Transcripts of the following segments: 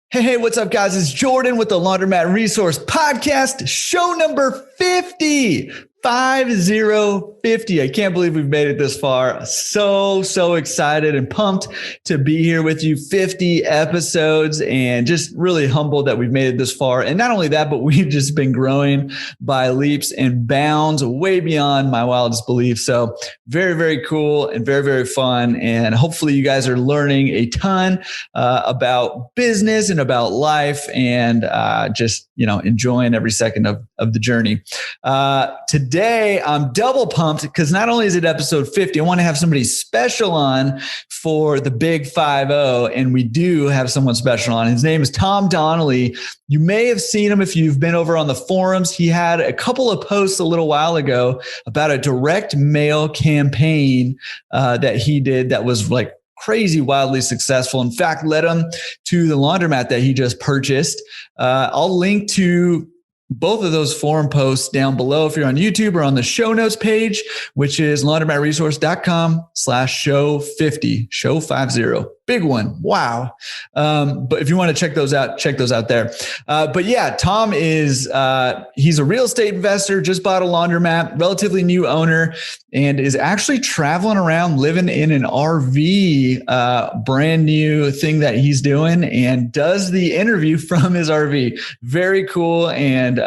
Hey, what's up, guys? It's Jordan with the Laundromat Resource Podcast, show number 50. 50. I can't believe we've made it this far. So excited and pumped to be here with you. 50 episodes and just really humbled that we've made it this far. And not only that, but we've just been growing by leaps and bounds way beyond my wildest beliefs. So very cool and very fun. And hopefully you guys are learning a ton about business and about life and just, enjoying every second of the journey. Today, I'm double pumped because not only is it episode 50, I want to have somebody special on for the big 50. And we do have someone special on. His name is Tom Donnelly. You may have seen him if you've been over on the forums. He had a couple of posts a little while ago about a direct mail campaign that he did that was like crazy, wildly successful. In fact, led him to the laundromat that he just purchased. I'll link to both of those forum posts down below if you're on YouTube or on the show notes page, which is laundromatresource.com/show 50, show 50. Big one. Wow. But if you want to check those out there. But yeah, Tom is, he's a real estate investor, just bought a laundromat, relatively new owner, and is actually traveling around living in an RV, brand new thing that he's doing, and does the interview from his RV. Very cool. And,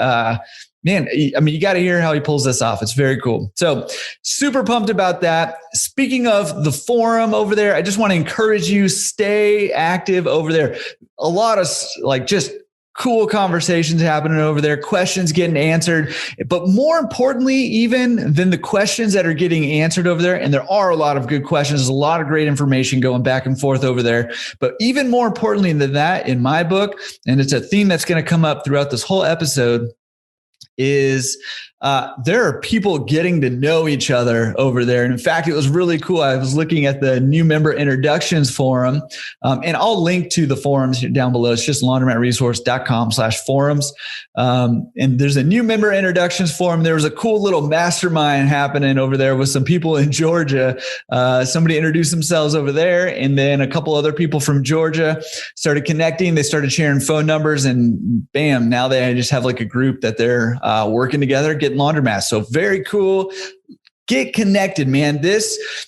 man, I mean, you got to hear how he pulls this off. It's very cool. So super pumped about that. Speaking of the forum over there, I just want to encourage you, stay active over there. A lot of just cool conversations happening over there, questions getting answered. But more importantly, even than the questions that are getting answered over there, and there are a lot of good questions, there's a lot of great information going back and forth over there. But even more importantly than that, in my book, and it's a theme that's going to come up throughout this whole episode, is there are people getting to know each other over there. And in fact, it was really cool. I was looking at the new member introductions forum, and I'll link to the forums down below. It's just laundromatresource.com/forums. And there's a new member introductions forum. There was a cool little mastermind happening over there with some people in Georgia. Somebody introduced themselves over there, and then a couple other people from Georgia started connecting. They started sharing phone numbers, and bam, now they just have like a group that they're working together, getting laundromats. So very cool. Get connected, man.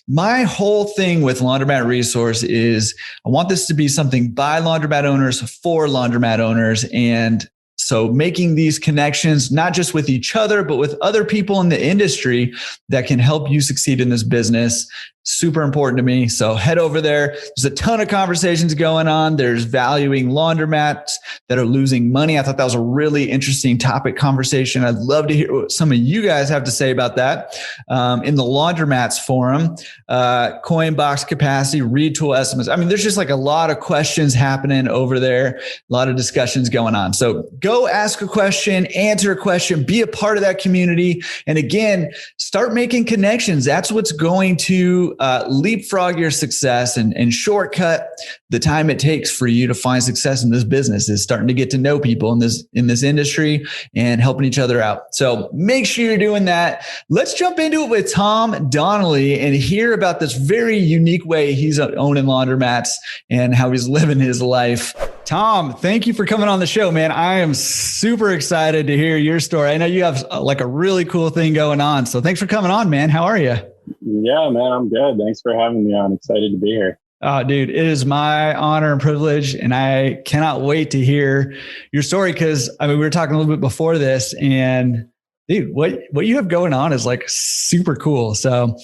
My whole thing with Laundromat Resource is I want this to be something by laundromat owners for laundromat owners. And so making these connections, not just with each other, but with other people in the industry that can help you succeed in this business. Super important to me. So head over there. There's a ton of conversations going on. There's valuing laundromats that are losing money. I thought that was a really interesting topic conversation. I'd love to hear what some of you guys have to say about that. In the Laundromats forum, coin box capacity, retool estimates. I mean, there's just like a lot of questions happening over there, a lot of discussions going on. So go ask a question, answer a question, be a part of that community. And again, start making connections. That's what's going to leapfrog your success and shortcut the time it takes for you to find success in this business, is starting to get to know people in this industry and helping each other out. So make sure you're doing that. Let's jump into it with Tom Donnelly and hear about this very unique way he's owning laundromats and how he's living his life. Tom, thank you for coming on the show, man. I am super excited to hear your story. I know you have like a really cool thing going on. So thanks for coming on, man. How are you? Yeah, man, I'm good. Thanks for having me on. Excited to be here. Oh, dude, it is my honor and privilege. And I cannot wait to hear your story because, I mean, we were talking a little bit before this, and dude, what you have going on is like super cool. So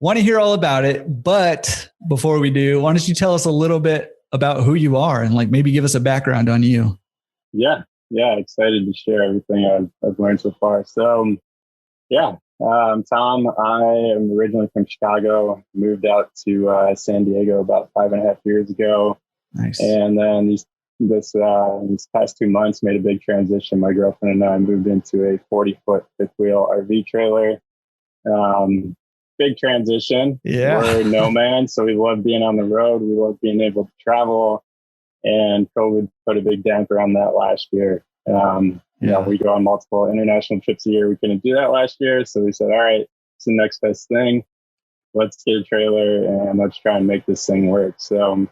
want to hear all about it. But before we do, why don't you tell us a little bit about who you are and like maybe give us a background on you? Yeah. Excited to share everything I've learned so far. So I'm Tom. I am originally from Chicago, moved out to San Diego about 5.5 years ago. Nice. And then these past 2 months made a big transition. My girlfriend and I moved into a 40-foot fifth wheel RV trailer. Big transition. Yeah. We're nomads, so we love being on the road. We love being able to travel. And COVID put a big damper on that last year. We go on multiple international trips a year. We couldn't do that last year. So we said, all right, it's the next best thing. Let's get a trailer and let's try and make this thing work. So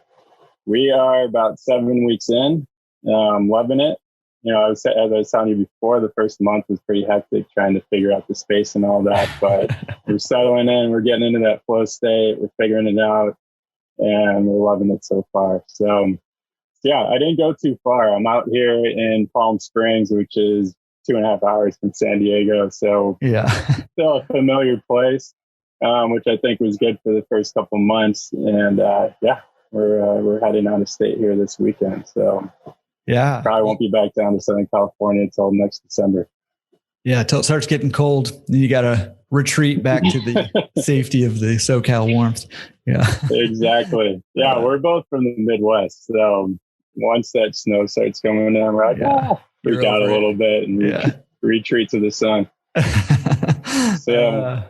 we are about 7 weeks in. Loving it. As I was telling you before, the first month was pretty hectic trying to figure out the space and all that, but we're settling in, we're getting into that flow state, we're figuring it out, and we're loving it so far. So yeah, I didn't go too far. I'm out here in Palm Springs, which is 2.5 hours from San Diego. So yeah, still a familiar place, which I think was good for the first couple months. And yeah, we're heading out of state here this weekend. So yeah, probably won't be back down to Southern California until next December. Yeah, until it starts getting cold, then you got to retreat back to the safety of the SoCal warmth. Yeah, exactly. Yeah, we're both from the Midwest, so once that snow starts coming down, we're like, freak out a little bit and retreat to the sun. So,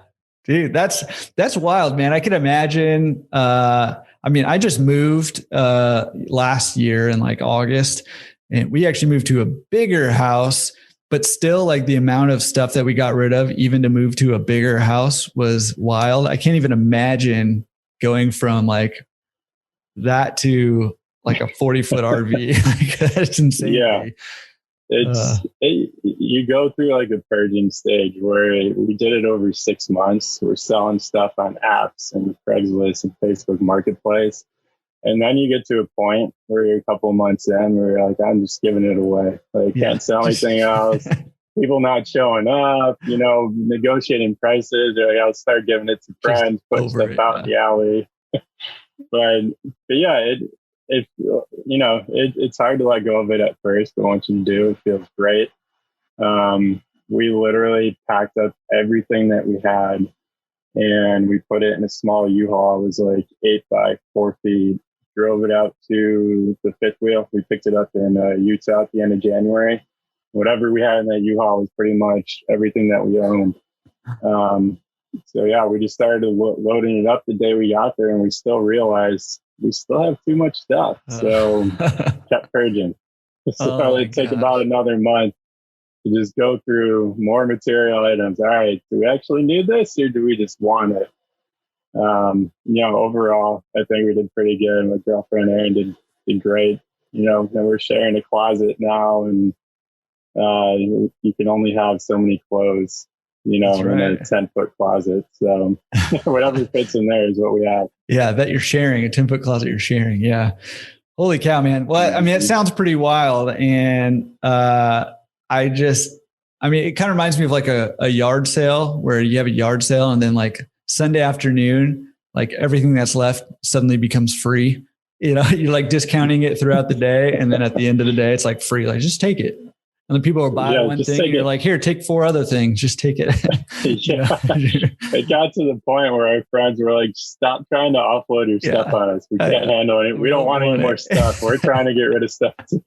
dude, that's wild, man. I can imagine. I mean, I just moved last year in like August, and we actually moved to a bigger house, but still like the amount of stuff that we got rid of, even to move to a bigger house, was wild. I can't even imagine going from like that to like a 40-foot RV. Like, that's insane. Yeah. You go through like a purging stage where we did it over 6 months. We're selling stuff on apps and Craigslist and Facebook Marketplace. And then you get to a point where you're a couple of months in where you're like, I'm just giving it away. Like, can't sell anything else. People not showing up, negotiating prices. Or like, I'll start giving it to friends, put stuff out in the alley. but yeah, it's hard to let go of it at first, but once you do, it feels great. We literally packed up everything that we had and we put it in a small U-Haul. It was like 8 by 4 feet. Drove it out to the fifth wheel. We picked it up in Utah at the end of January. Whatever we had in that U-Haul was pretty much everything that we owned. So yeah, we just started loading it up the day we got there, and we still realized we still have too much stuff. So kept purging. So it took about another month to just go through more material items. All right, do we actually need this, or do we just want it? Overall, I think we did pretty good. My girlfriend Erin did great. And we're sharing a closet now, and you can only have so many clothes, in a 10-foot closet. So whatever fits in there is what we have. Yeah, I bet you're sharing a 10-foot closet. You're sharing. Yeah. Holy cow, man. Well, I mean, it sounds pretty wild. And it kind of reminds me of like a yard sale where you have a yard sale and then like Sunday afternoon, like everything that's left suddenly becomes free. You're like discounting it throughout the day. And then at the end of the day, it's like free, like just take it. And then people are buying one thing and you're like, here, take 4 other things. Just take it. It got to the point where our friends were like, stop trying to offload your stuff on us. We can't handle it. We don't want any more stuff. We're trying to get rid of stuff too.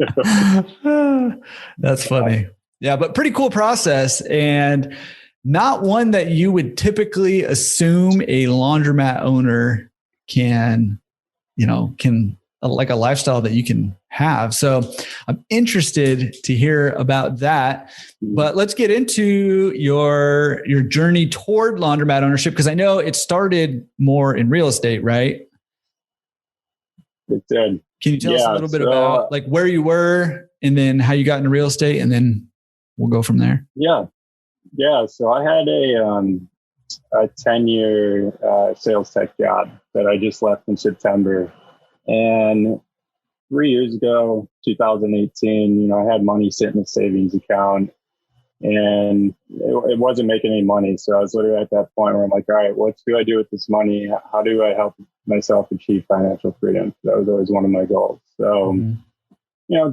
That's funny. Yeah, but pretty cool process. And not one that you would typically assume a laundromat owner can like a lifestyle that you can have. So I'm interested to hear about that, but let's get into your journey toward laundromat ownership. Cause I know it started more in real estate, right? It did. Can you tell us a little bit about like where you were and then how you got into real estate, and then we'll go from there? Yeah. So I had a 10-year sales tech job that I just left in September. And 3 years ago, 2018, I had money sitting in a savings account and it wasn't making any money. So I was literally at that point where I'm like, all right, what do I do with this money? How do I help myself achieve financial freedom? That was always one of my goals. So,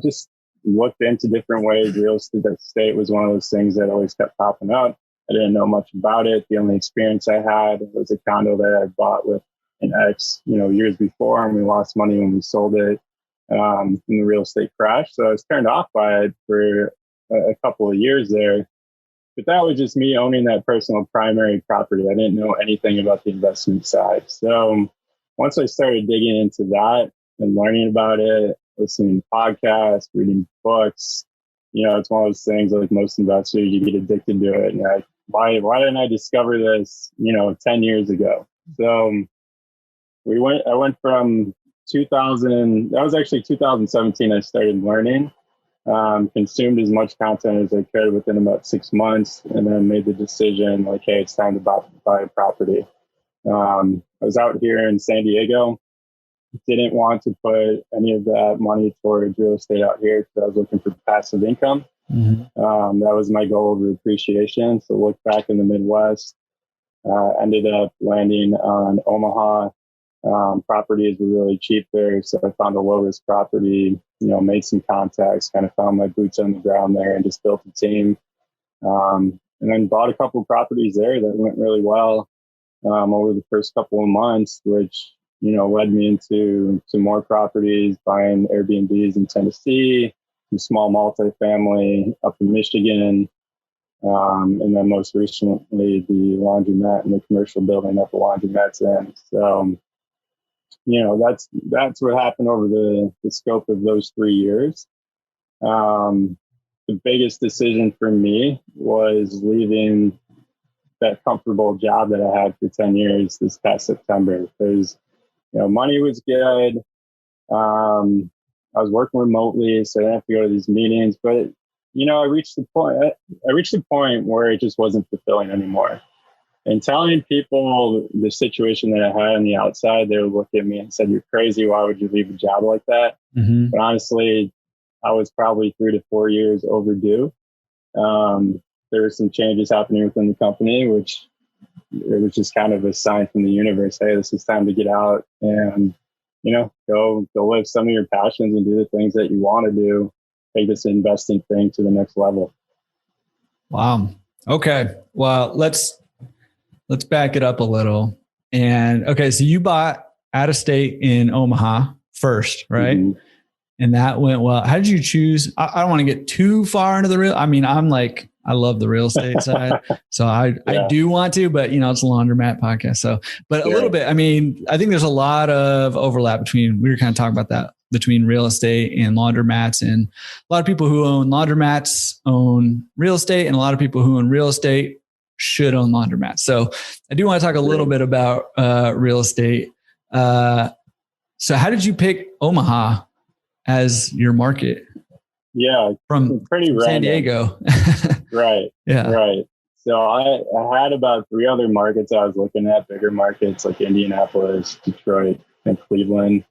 just looked into different ways. Real estate was one of those things that always kept popping up. I didn't know much about it. The only experience I had was a condo that I bought with an ex, years before, and we lost money when we sold it in the real estate crash. So I was turned off by it for a couple of years there. But that was just me owning that personal primary property. I didn't know anything about the investment side. So once I started digging into that and learning about it, listening to podcasts, reading books, it's one of those things like most investors, you get addicted to it. And like, why didn't I discover this, 10 years ago? So I went from 2017, I started learning. consumed as much content as I could within about 6 months, and then made the decision like, hey, it's time to buy a property. I was out here in San Diego. Didn't want to put any of that money towards real estate out here because I was looking for passive income. Mm-hmm. That was my goal over appreciation. So looked back in the Midwest, ended up landing on Omaha. Properties were really cheap there. So I found a low risk property, made some contacts, kind of found my boots on the ground there and just built a team. And then bought a couple of properties there that went really well over the first couple of months, which led me into some more properties, buying Airbnbs in Tennessee, some small multifamily up in Michigan, and then most recently the laundromat and the commercial building that the laundromat's in. So, that's what happened over the scope of those 3 years. The biggest decision for me was leaving that comfortable job that I had for 10 years this past September, because money was good. I was working remotely, so I didn't have to go to these meetings. But I reached the point where it just wasn't fulfilling anymore. And telling people the situation that I had on the outside, they would look at me and said, "You're crazy. Why would you leave a job like that?" Mm-hmm. But honestly, I was probably 3 to 4 years overdue. There were some changes happening within the company, which it was just kind of a sign from the universe. Hey, this is time to get out and, go live some of your passions and do the things that you want to do. Take this investing thing to the next level. Wow. Okay. Well, let's back it up a little. And okay, so you bought out of state in Omaha first, right? Mm-hmm. And that went well. How did you choose? I don't want to get too far into the real. I mean, I love the real estate side. So I do want to, but it's a laundromat podcast. So, but a little bit, I mean, I think there's a lot of overlap between, we were kind of talking about that, between real estate and laundromats, and a lot of people who own laundromats own real estate, and a lot of people who own real estate should own laundromats. So I do want to talk a little bit about real estate. So how did you pick Omaha as your market? Yeah, from San Diego. Right. Yeah. Right. So I had about 3 other markets I was looking at, bigger markets like Indianapolis, Detroit, and Cleveland.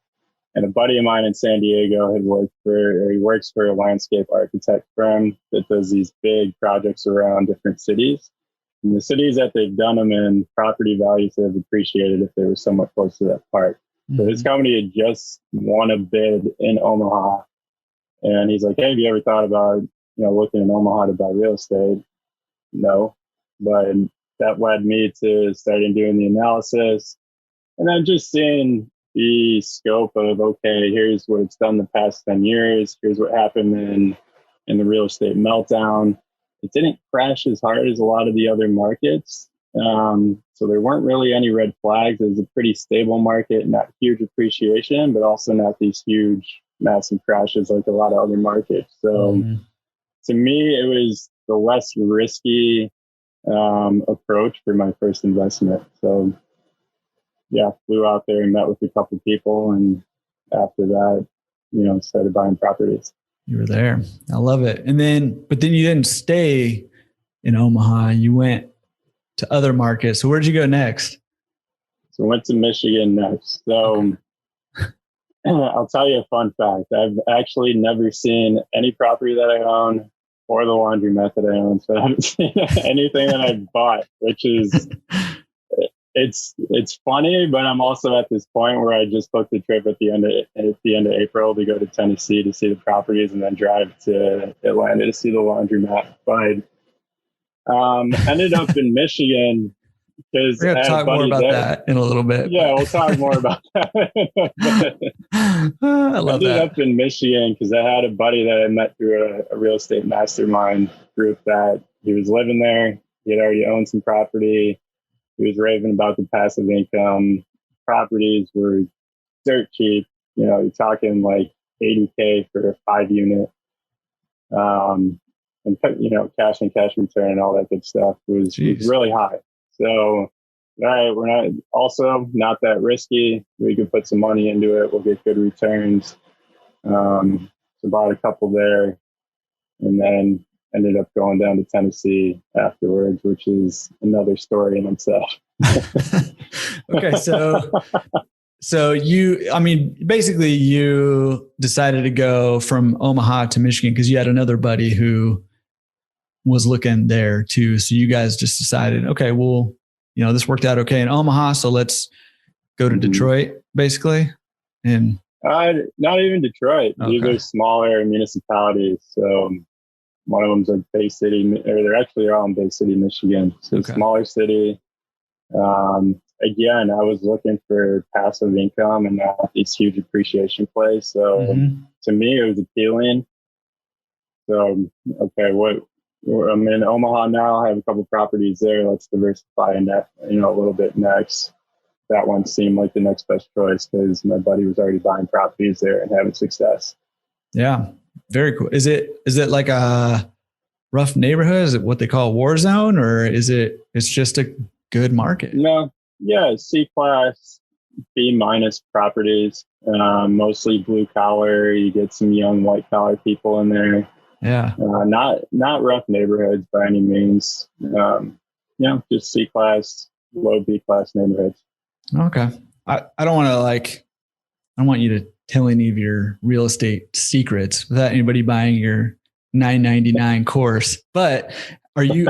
And a buddy of mine in San Diego he works for a landscape architect firm that does these big projects around different cities. And the cities that they've done them in, property values have appreciated if they were somewhat close to that park. Mm-hmm. So his company had just won a bid in Omaha. And he's like, "Hey, have you ever thought about, looking in Omaha to buy real estate?" No, but that led me to starting doing the analysis, and then just seeing the scope of, okay, here's what it's done the past 10 years. Here's what happened in the real estate meltdown. It didn't crash as hard as a lot of the other markets. So there weren't really any red flags. It was a pretty stable market, not huge appreciation, but also not these huge, massive crashes like a lot of other markets. So to me, it was the less risky approach for my first investment. So yeah, flew out there and met with a couple people. And after that, started buying properties. You were there. I love it. But then you didn't stay in Omaha. You went to other markets. So where'd you go next? So I went to Michigan next. So I'll tell you a fun fact. I've actually never seen any property that I own or the laundromat that I own. So I haven't seen anything that I've bought, which is, it's funny, but I'm also at this point where I just booked a trip at the end of April to go to Tennessee to see the properties and then drive to Atlanta to see the laundromat. But ended up in Michigan because we're going to talk more about that in a little bit. Yeah, we'll talk more about that. I love that. Ended up in Michigan because I had a buddy that I met through a real estate mastermind group that he was living there. He had already owned some property. He was raving about the passive income. Properties were dirt cheap. You're talking like $80K for a 5-unit. And cash and cash return and all that good stuff was really high. So, all right, we're not that risky. We could put some money into it. We'll get good returns. So bought a couple there. and then ended up going down to Tennessee afterwards, which is another story in itself. Okay. So basically you decided to go from Omaha to Michigan because you had another buddy who was looking there too. So you guys just decided, okay, well, this worked out okay in Omaha, so let's go to Detroit, basically. And not even Detroit. Okay. These are smaller municipalities. So one of them's like Bay City, or they're actually all in Bay City, Michigan. So smaller city. Again, I was looking for passive income and not these huge appreciation plays. So to me, it was appealing. So, okay, I'm in Omaha now. I have a couple properties there. Let's diversify in that, a little bit next. That one seemed like the next best choice because my buddy was already buying properties there and having success. Yeah, very cool. Is it like a rough neighborhood? Is it what they call a war zone, or it's just a good market? No, yeah, C class, B- properties, mostly blue collar. You get some young white collar people in there. Yeah, not rough neighborhoods by any means. Just C class, low B class neighborhoods. Okay. I don't want to I don't want you to tell any of your real estate secrets without anybody buying your $9.99 course. But are you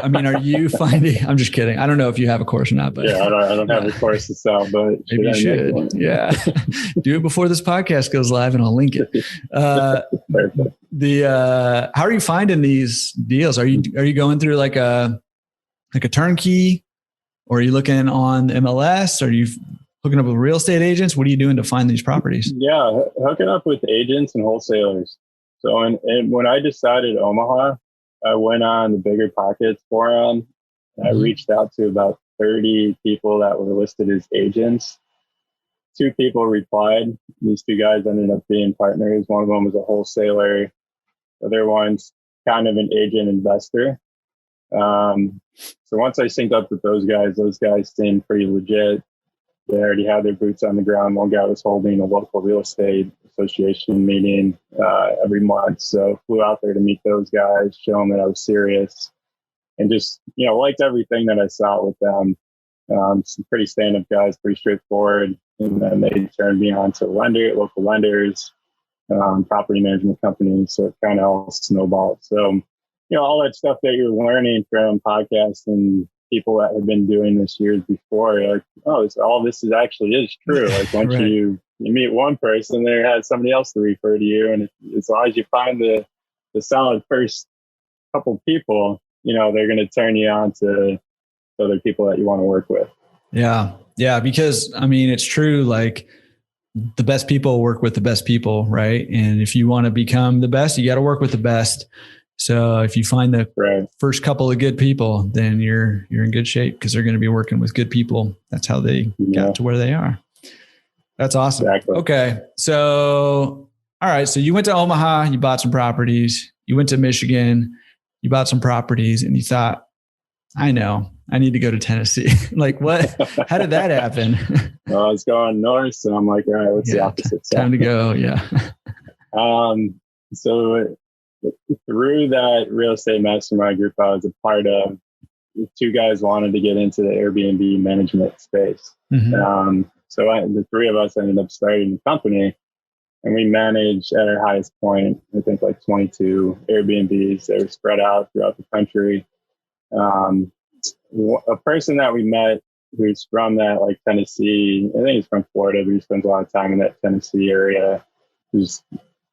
finding, I'm just kidding. I don't know if you have a course or not, but yeah, I don't have a course to sell, but maybe you should. Yeah. Do it before this podcast goes live and I'll link it. How are you finding these deals? Are you going through like a turnkey, or are you looking on MLS? Are you hooking up with real estate agents? What are you doing to find these properties? Yeah, hooking up with agents and wholesalers. So, and when I decided Omaha, I went on the Bigger Pockets forum. I reached out to about 30 people that were listed as agents. 2 people replied. These 2 guys ended up being partners. One of them was a wholesaler. The other one's kind of an agent investor. So once I synced up with those guys seemed pretty legit. They already had their boots on the ground. One guy was holding a local real estate association meeting every month. So flew out there to meet those guys, show them that I was serious, and just, liked everything that I saw with them. Some pretty stand-up guys, pretty straightforward. And then they turned me on to local lenders, property management companies. So it kind of all snowballed. So, all that stuff that you're learning from podcasts and people that have been doing this years before, you're like, oh, all this is true. Like once right. you meet one person, they had somebody else to refer to you. And as long as you find the solid first couple people, they're going to turn you on to other people that you want to work with. Yeah. Yeah. Because it's true. Like the best people work with the best people. Right. And if you want to become the best, you got to work with the best. So if you find the first couple of good people, then you're in good shape because they're going to be working with good people. That's how they got to where they are. That's awesome. Exactly. Okay. So, all right. So you went to Omaha, you bought some properties. You went to Michigan, you bought some properties, and you thought, I know, I need to go to Tennessee. Like what? How did that happen? Well, I was going north, so I'm like, all right, what's the opposite side? Time to go. Yeah. So through that real estate mastermind group I was a part of, 2 guys wanted to get into the Airbnb management space. So the 3 of us ended up starting the company, and we managed at our highest point, I think like 22 Airbnbs. They were spread out throughout the country. A person that we met who's from that, like Tennessee, I think he's from Florida, but he spends a lot of time in that Tennessee area, who's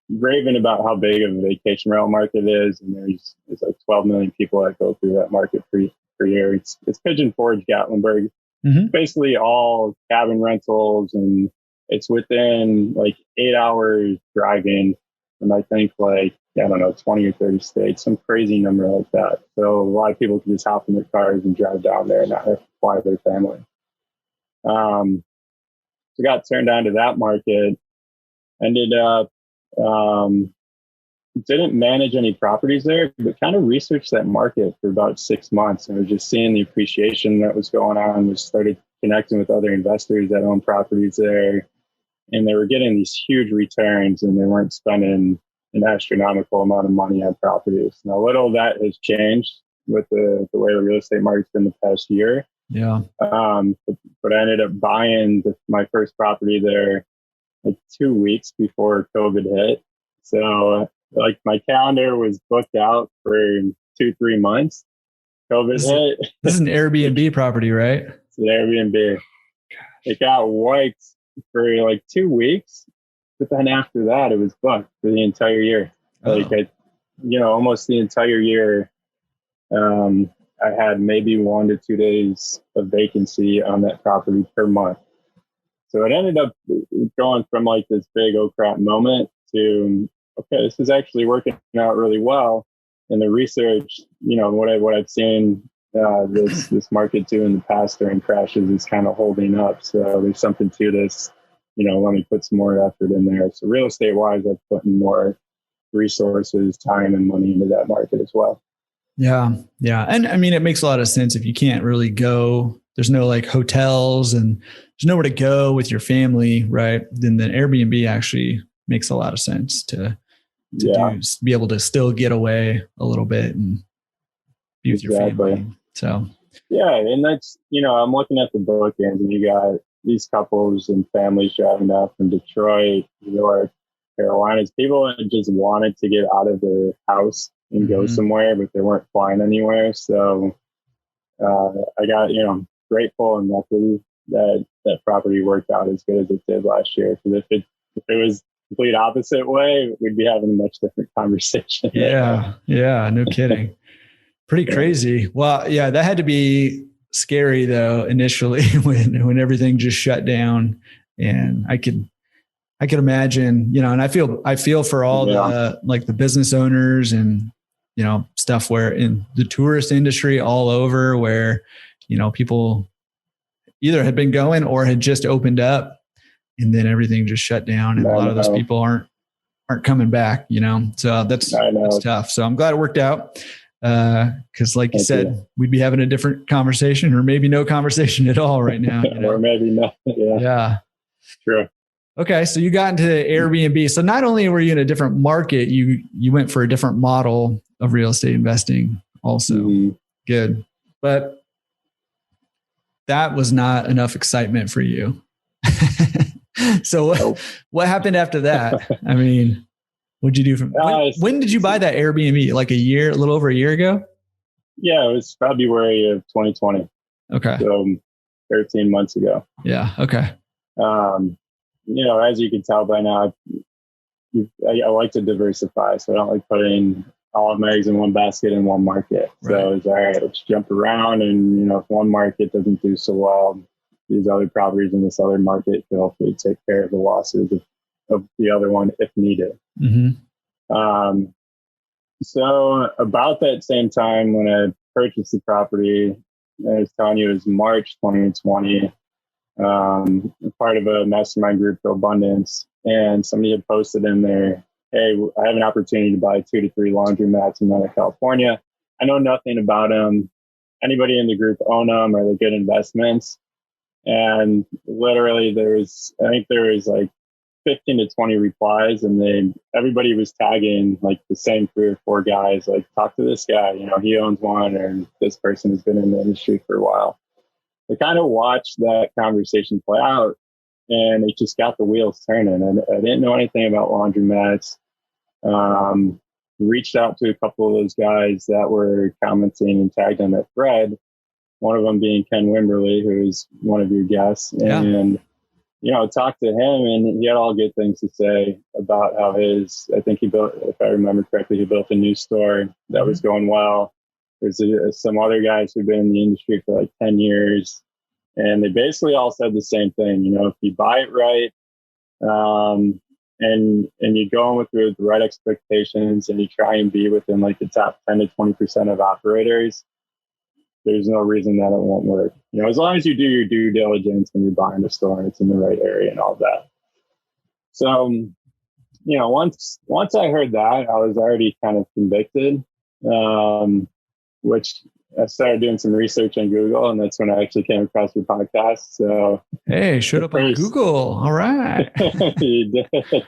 raving about how big of a vacation rental market is. And there's like 12 million people that go through that market per year. It's Pigeon Forge, Gatlinburg. Basically all cabin rentals, and it's within like 8 hours driving. And I think 20 or 30 states, some crazy number like that. So a lot of people can just hop in their cars and drive down there and not have to fly their family. So got turned on to that market, ended up, didn't manage any properties there, but kind of researched that market for about 6 months and was just seeing the appreciation that was going on. We started connecting with other investors that own properties there, and they were getting these huge returns, and they weren't spending an astronomical amount of money on properties. Now, little of that has changed with the way the real estate market's been the past year. Yeah. But I ended up buying my first property there like 2 weeks before COVID hit. So like my calendar was booked out for 2-3 months. COVID hit. This is an Airbnb property, right? It's an Airbnb. It got wiped for like 2 weeks, but then after that, it was booked for the entire year. Like almost the entire year. I had maybe 1 to 2 days of vacancy on that property per month. So it ended up going from like this big oh crap moment to, okay, this is actually working out really well. And the research, what I've seen this market do in the past during crashes is kind of holding up. So there's something to this, let me put some more effort in there. So real estate wise, I've put in more resources, time and money into that market as well. Yeah. Yeah. And I mean, it makes a lot of sense if you can't really go, there's no like hotels and there's nowhere to go with your family, right? Then the Airbnb actually makes a lot of sense to be able to still get away a little bit and be with your family. So, yeah. And that's, I'm looking at the bookends and you got these couples and families driving up from Detroit, New York, Carolinas, people that just wanted to get out of their house and go somewhere, but they weren't flying anywhere. So I got, grateful and lucky that property worked out as good as it did last year. Because if it was the complete opposite way, we'd be having a much different conversation. Yeah. Yeah. No kidding. Pretty crazy. Well, yeah, that had to be scary though, initially when everything just shut down. And I could imagine, and I feel for all the, like the business owners and, stuff where in the tourist industry all over where, people either had been going or had just opened up and then everything just shut down. And a lot of those people aren't coming back, so that's tough. So I'm glad it worked out. Cause like you said, we'd be having a different conversation or maybe no conversation at all right now. Or maybe not. Yeah. True. Okay. So you got into Airbnb. So not only were you in a different market, you went for a different model of real estate investing also. Good. But that was not enough excitement for you. So what happened after that? I mean, what'd you do from when did you buy that Airbnb? Like a little over a year ago? Yeah, it was February of 2020. Okay. So 13 months ago. Yeah. Okay. As you can tell by now, I like to diversify. So I don't like putting all of my eggs in one basket in one market. Right. So it's all right, let's jump around. And, if one market doesn't do so well, these other properties in this other market can hopefully take care of the losses of the other one if needed. So about that same time when I purchased the property, I was telling you it was March 2020, part of a mastermind group for Abundance, and somebody had posted in there, hey, I have an opportunity to buy 2 to 3 laundromats in Northern California. I know nothing about them. Anybody in the group own them? Are they good investments? And literally there was like 15 to 20 replies, and everybody was tagging like the same 3 or 4 guys, like talk to this guy, he owns one, or this person has been in the industry for a while. I kind of watched that conversation play out, and it just got the wheels turning. And I didn't know anything about laundromats. Reached out to a couple of those guys that were commenting and tagged on that thread. One of them being Ken Wimberly, who's one of your guests. And, talked to him, and he had all good things to say about how I think he built, if I remember correctly, he built a new store that was going well. There's some other guys who've been in the industry for like 10 years. And they basically all said the same thing. If you buy it right, and you go in with the right expectations, and you try and be within like the top 10 to 20% of operators, there's no reason that it won't work. As long as you do your due diligence when you're buying a store and it's in the right area and all that. So, once I heard that, I was already kind of convicted, which I started doing some research on Google, and that's when I actually came across your podcast. So, hey, showed up on Google. All right. You did.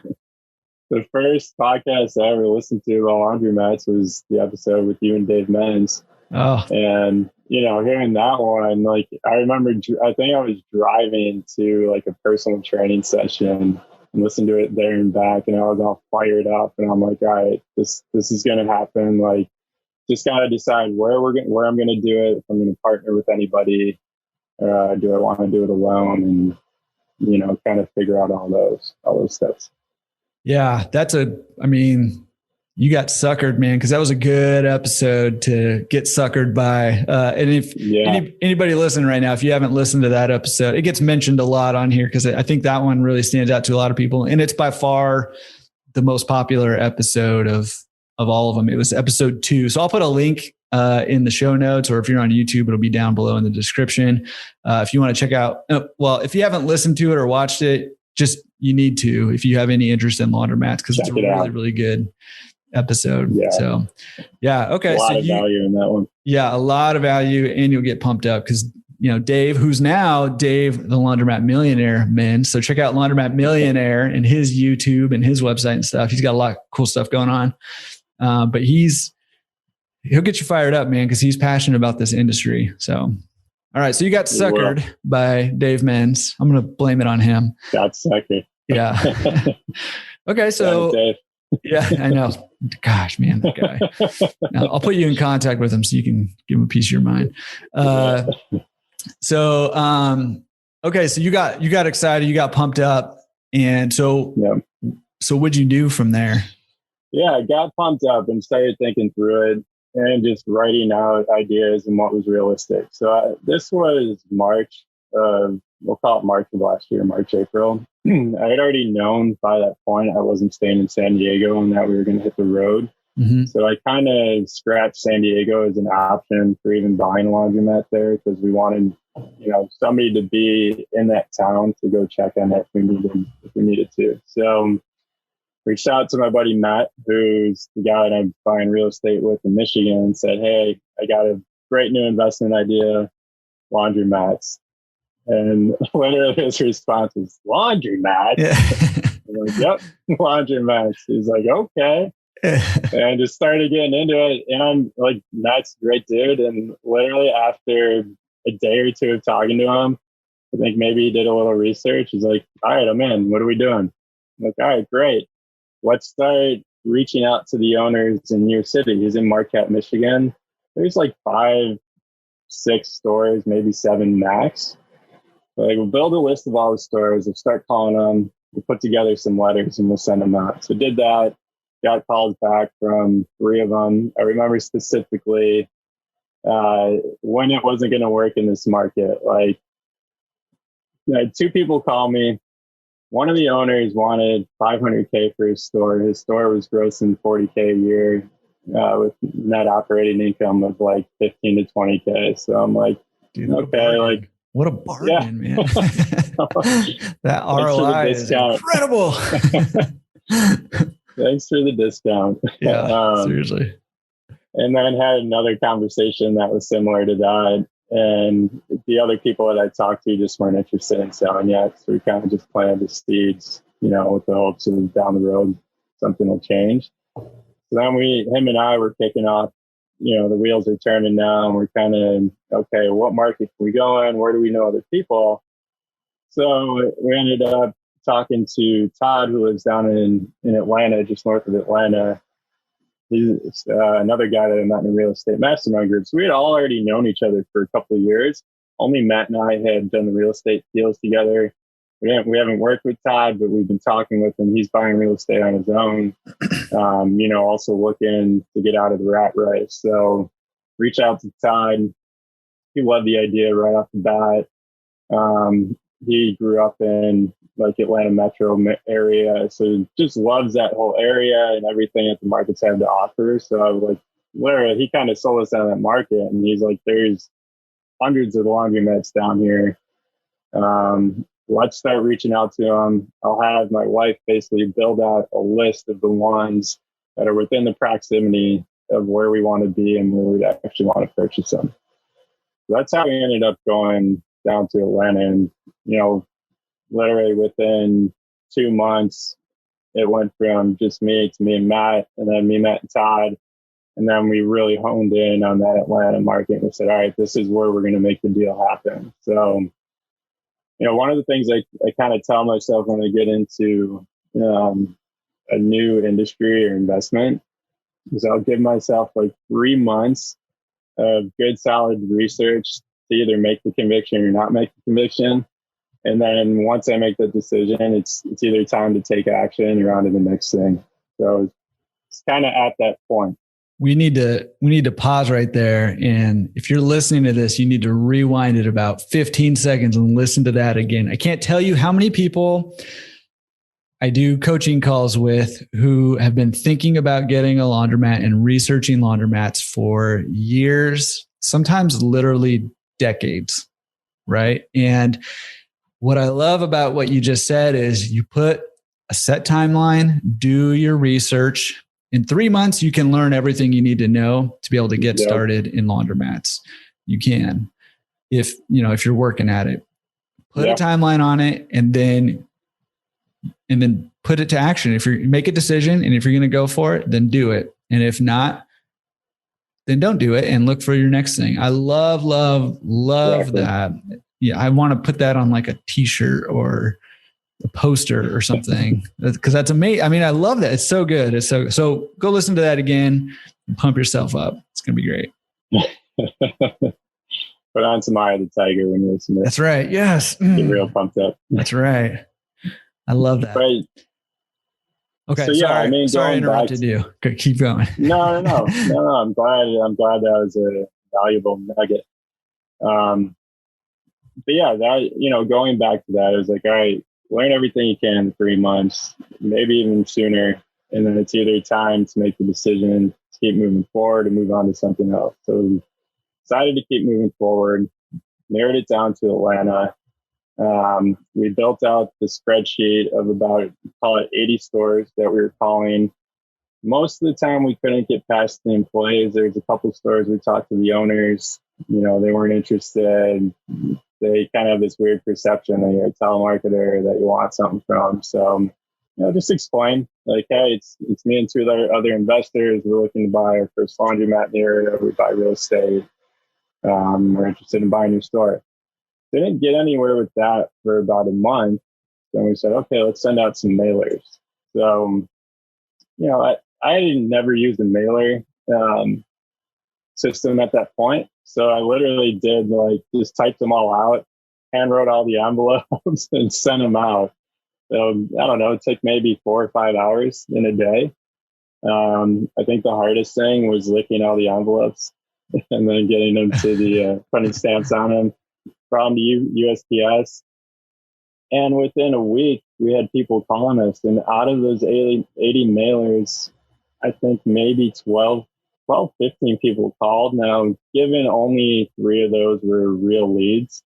The first podcast I ever listened to about laundromats was the episode with you and Dave Menz. Oh, And, hearing that one, like, I remember, I think I was driving to like a personal training session and listened to it there and back, and I was all fired up, and I'm like, all right, this is going to happen. Like, just got to decide where I'm going to do it. If I'm going to partner with anybody, do I want to do it alone? And, kind of figure out all those steps. yeah. You got suckered, man, because that was a good episode to get suckered by. And if anybody listening right now, if you haven't listened to that episode, it gets mentioned a lot on here because I think that one really stands out to a lot of people. And it's by far the most popular episode of all of them. It was episode 2. So I'll put a link in the show notes, or if you're on YouTube, it'll be down below in the description. If you want to check out, if you haven't listened to it or watched it, you need to, if you have any interest in laundromats, because it's a really, really good episode. Yeah. So yeah. Okay. A lot of value in that one. Yeah. A lot of value, and you'll get pumped up because, Dave, who's now Dave, the Laundromat Millionaire, man. So check out Laundromat Millionaire and his YouTube and his website and stuff. He's got a lot of cool stuff going on. But he'll get you fired up, man, because he's passionate about this industry. So, all right. So you got suckered by Dave Menz. I'm going to blame it on him. Got suckered. Yeah. Okay. So yeah, I know. Gosh, man, that guy. Now, I'll put you in contact with him so you can give him a piece of your mind. Okay. So you got excited, you got pumped up. And so what'd you do from there? Yeah, I got pumped up and started thinking through it and just writing out ideas and what was realistic. So this was March, we'll call it March of last year, March, April. I had already known by that point I wasn't staying in San Diego and that we were going to hit the road. Mm-hmm. So I kind of scratched San Diego as an option for even buying a laundromat there because we wanted, somebody to be in that town to go check on it if we needed to. So reached out to my buddy Matt, who's the guy that I'm buying real estate with in Michigan, and said, hey, I got a great new investment idea, laundromats. And literally his response was, laundromats? Yeah. I'm like, yep, laundromats. He's like, okay. And just started getting into it. And I'm like, Matt's a great dude. And literally after a day or two of talking to him, I think maybe he did a little research. He's like, all right, I'm in. What are we doing? I'm like, all right, great. Let's start reaching out to the owners in your city. He's in Marquette, Michigan. There's like 5, 6 stores, maybe 7 max. Like, we'll build a list of all the stores. We'll start calling them. We'll put together some letters and we'll send them out. So did that. Got calls back from 3 of them. I remember specifically when it wasn't going to work in this market. Like, I had 2 people call me. One of the owners wanted $500K for his store. His store was grossing $40K a year with net operating income of like 15 to 20K. So I'm like, dude, okay, like, what a bargain, man. That ROI is incredible. Thanks for the discount. Yeah, seriously. And then had another conversation that was similar to that. And the other people that I talked to just weren't interested in selling yet. So we kind of just planted the seeds, with the hopes of down the road, something will change. So then him and I were kicking off, the wheels are turning now. And we're kind of, okay, what market can we go in? Where do we know other people? So we ended up talking to Todd, who lives down in Atlanta, just north of Atlanta. He's another guy that I met in a real estate mastermind group. So we had all already known each other for a couple of years. Only Matt and I had done the real estate deals together. We haven't worked with Todd, but we've been talking with him. He's buying real estate on his own, also looking to get out of the rat race. So reach out to Todd. He loved the idea right off the bat. He grew up in like Atlanta metro area. So just loves that whole area and everything that the markets have to offer. So I was like, literally, he kind of sold us on that market. And he's like, there's hundreds of laundromats down here. Let's start reaching out to them. I'll have my wife basically build out a list of the ones that are within the proximity of where we want to be and where we actually want to purchase them. So that's how we ended up going down to Atlanta. And, literally within 2 months, it went from just me to me and Matt, and then me, Matt, and Todd. And then we really honed in on that Atlanta market. We said, all right, this is where we're going to make the deal happen. So, one of the things I kind of tell myself when I get into a new industry or investment is I'll give myself like 3 months of good, solid research to either make the conviction or not make the conviction. And then once I make the decision, it's either time to take action or on to the next thing. So it's kind of at that point. We need to pause right there. And if you're listening to this, you need to rewind it about 15 seconds and listen to that again. I can't tell you how many people I do coaching calls with who have been thinking about getting a laundromat and researching laundromats for years, sometimes literally decades, right? And what I love about what you just said is you put a set timeline, do your research. In 3 months, you can learn everything you need to know to be able to get started in laundromats. You can, if you're working at it, put a timeline on it, and then put it to action. If you make a decision and if you're going to go for it, then do it. And if not, then don't do it and look for your next thing. I love that. Yeah. I want to put that on like a t-shirt or a poster or something, because that's amazing. I mean, I love that. It's so good. It's so go listen to that again and pump yourself up. It's going to be great. Put on some Eye of the Tiger when you listen to it. That's right. Yes. Get real pumped up. That's right. I love that. Right. Okay. So, yeah, sorry I interrupted you. Okay, keep going. No. I'm glad that was a valuable nugget. But yeah, that, going back to that, it was like, all right, learn everything you can in 3 months, maybe even sooner. And then it's either time to make the decision to keep moving forward or move on to something else. So we decided to keep moving forward, narrowed it down to Atlanta. We built out the spreadsheet of about, call it 80 stores that we were calling. Most of the time we couldn't get past the employees. There's a couple stores we talked to the owners, they weren't interested. They kind of have this weird perception that you're a telemarketer that you want something from. So, just explain like, hey, it's me and two other investors. We're looking to buy our first laundromat in the area. We buy real estate. We're interested in buying a new store. Didn't get anywhere with that for about a month. Then we said, okay, let's send out some mailers. So, I had never used a mailer system at that point. So I literally did just typed them all out, hand wrote all the envelopes and sent them out. So I don't know, it took maybe 4 or 5 hours in a day. I think the hardest thing was licking all the envelopes and then getting them to the putting stamps on them from the USPS. And within a week, we had people calling us. And out of those 80 mailers, I think maybe 12, 15 people called. Now, given only 3 of those were real leads,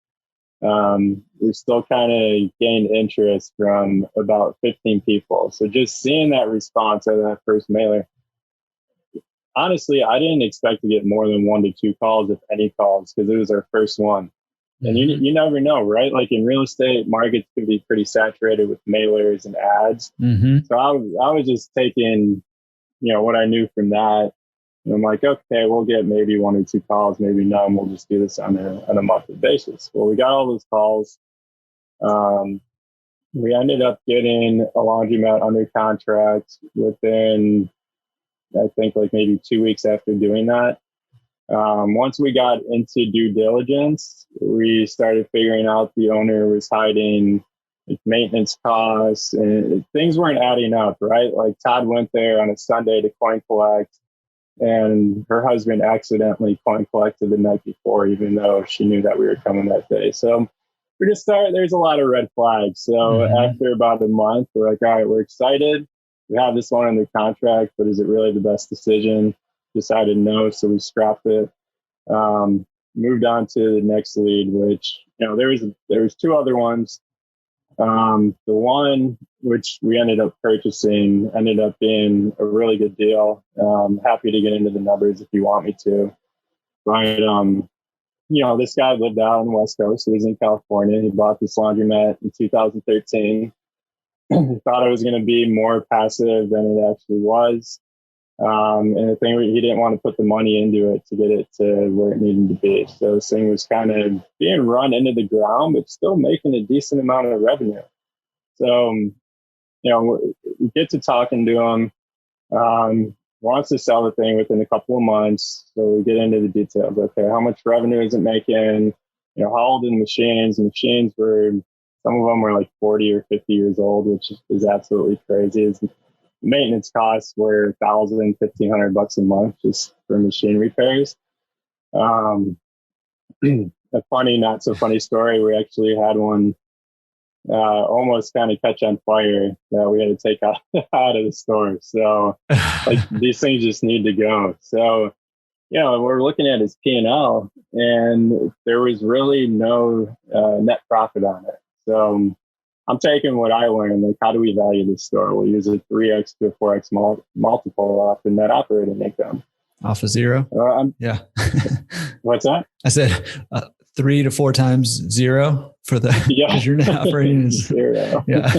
we still kind of gained interest from about 15 people. So just seeing that response out of that first mailer, honestly, I didn't expect to get more than 1 to 2 calls, if any calls, because it was our first one. And you never know, right? Like in real estate, markets can be pretty saturated with mailers and ads. Mm-hmm. So I was just taking, what I knew from that. And I'm like, okay, we'll get maybe 1 or 2 calls, maybe none. We'll just do this on a monthly basis. Well, we got all those calls. We ended up getting a laundromat under contract within, I think, maybe 2 weeks after doing that. Once we got into due diligence, we started figuring out the owner was hiding maintenance costs and things weren't adding up, right? Like Todd went there on a Sunday to coin collect, and her husband accidentally coin collected the night before, even though she knew that we were coming that day. So there's a lot of red flags. So after about a month, we're like, all right, we're excited. We have this one under contract, but is it really the best decision? Decided no, so we scrapped it. Moved on to the next lead, which there was 2 other ones. The one which we ended up purchasing ended up being a really good deal. Happy to get into the numbers if you want me to. But this guy lived out on the West Coast. He was in California. He bought this laundromat in 2013. thought it was going to be more passive than it actually was. And the thing, he didn't want to put the money into it to get it to where it needed to be. So this thing was kind of being run into the ground, but still making a decent amount of revenue. So, we get to talking to him, wants to sell the thing within a couple of months. So we get into the details. Okay, how much revenue is it making? How old are the machines? Machines were, some of them were like 40 or 50 years old, which is absolutely crazy. Maintenance costs were $1,000, $1,500 a month just for machine repairs. A funny, not so funny story. We actually had one almost kind of catch on fire that we had to take out of the store. So like these things just need to go. So, we're looking at his P&L and there was really no net profit on it. So I'm taking what I learned, like how do we value this store? We'll use a 3x to a 4x multiple off the net operating income. Off of zero? Yeah. What's that? I said 3 to 4 times zero for the, because your net operating is zero. Yeah.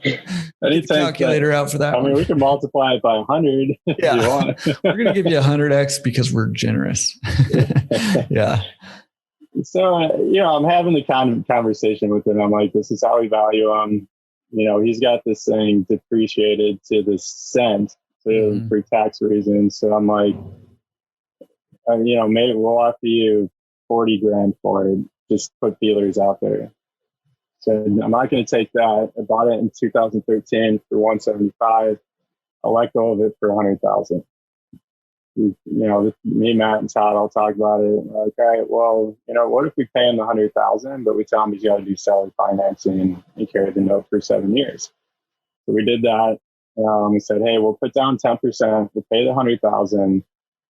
Get the calculator out for that. I mean, we can multiply it by 100 if you want. We're going to give you 100x because we're generous. Yeah. So, I'm having the conversation with him. I'm like, this is how we value him. He's got this thing depreciated to the cent for tax reasons. So I'm like, maybe we'll offer you 40 grand for it. Just put feelers out there. So I'm not going to take that. I bought it in 2013 for 175. I let go of it for 100,000. Me, Matt, and Todd all talk about it. Like, all right, well, what if we pay him the 100,000, but we tell him he's got to do seller financing and carry the note for 7 years. So we did that. We said, hey, we'll put down 10%. We'll pay the 100,000,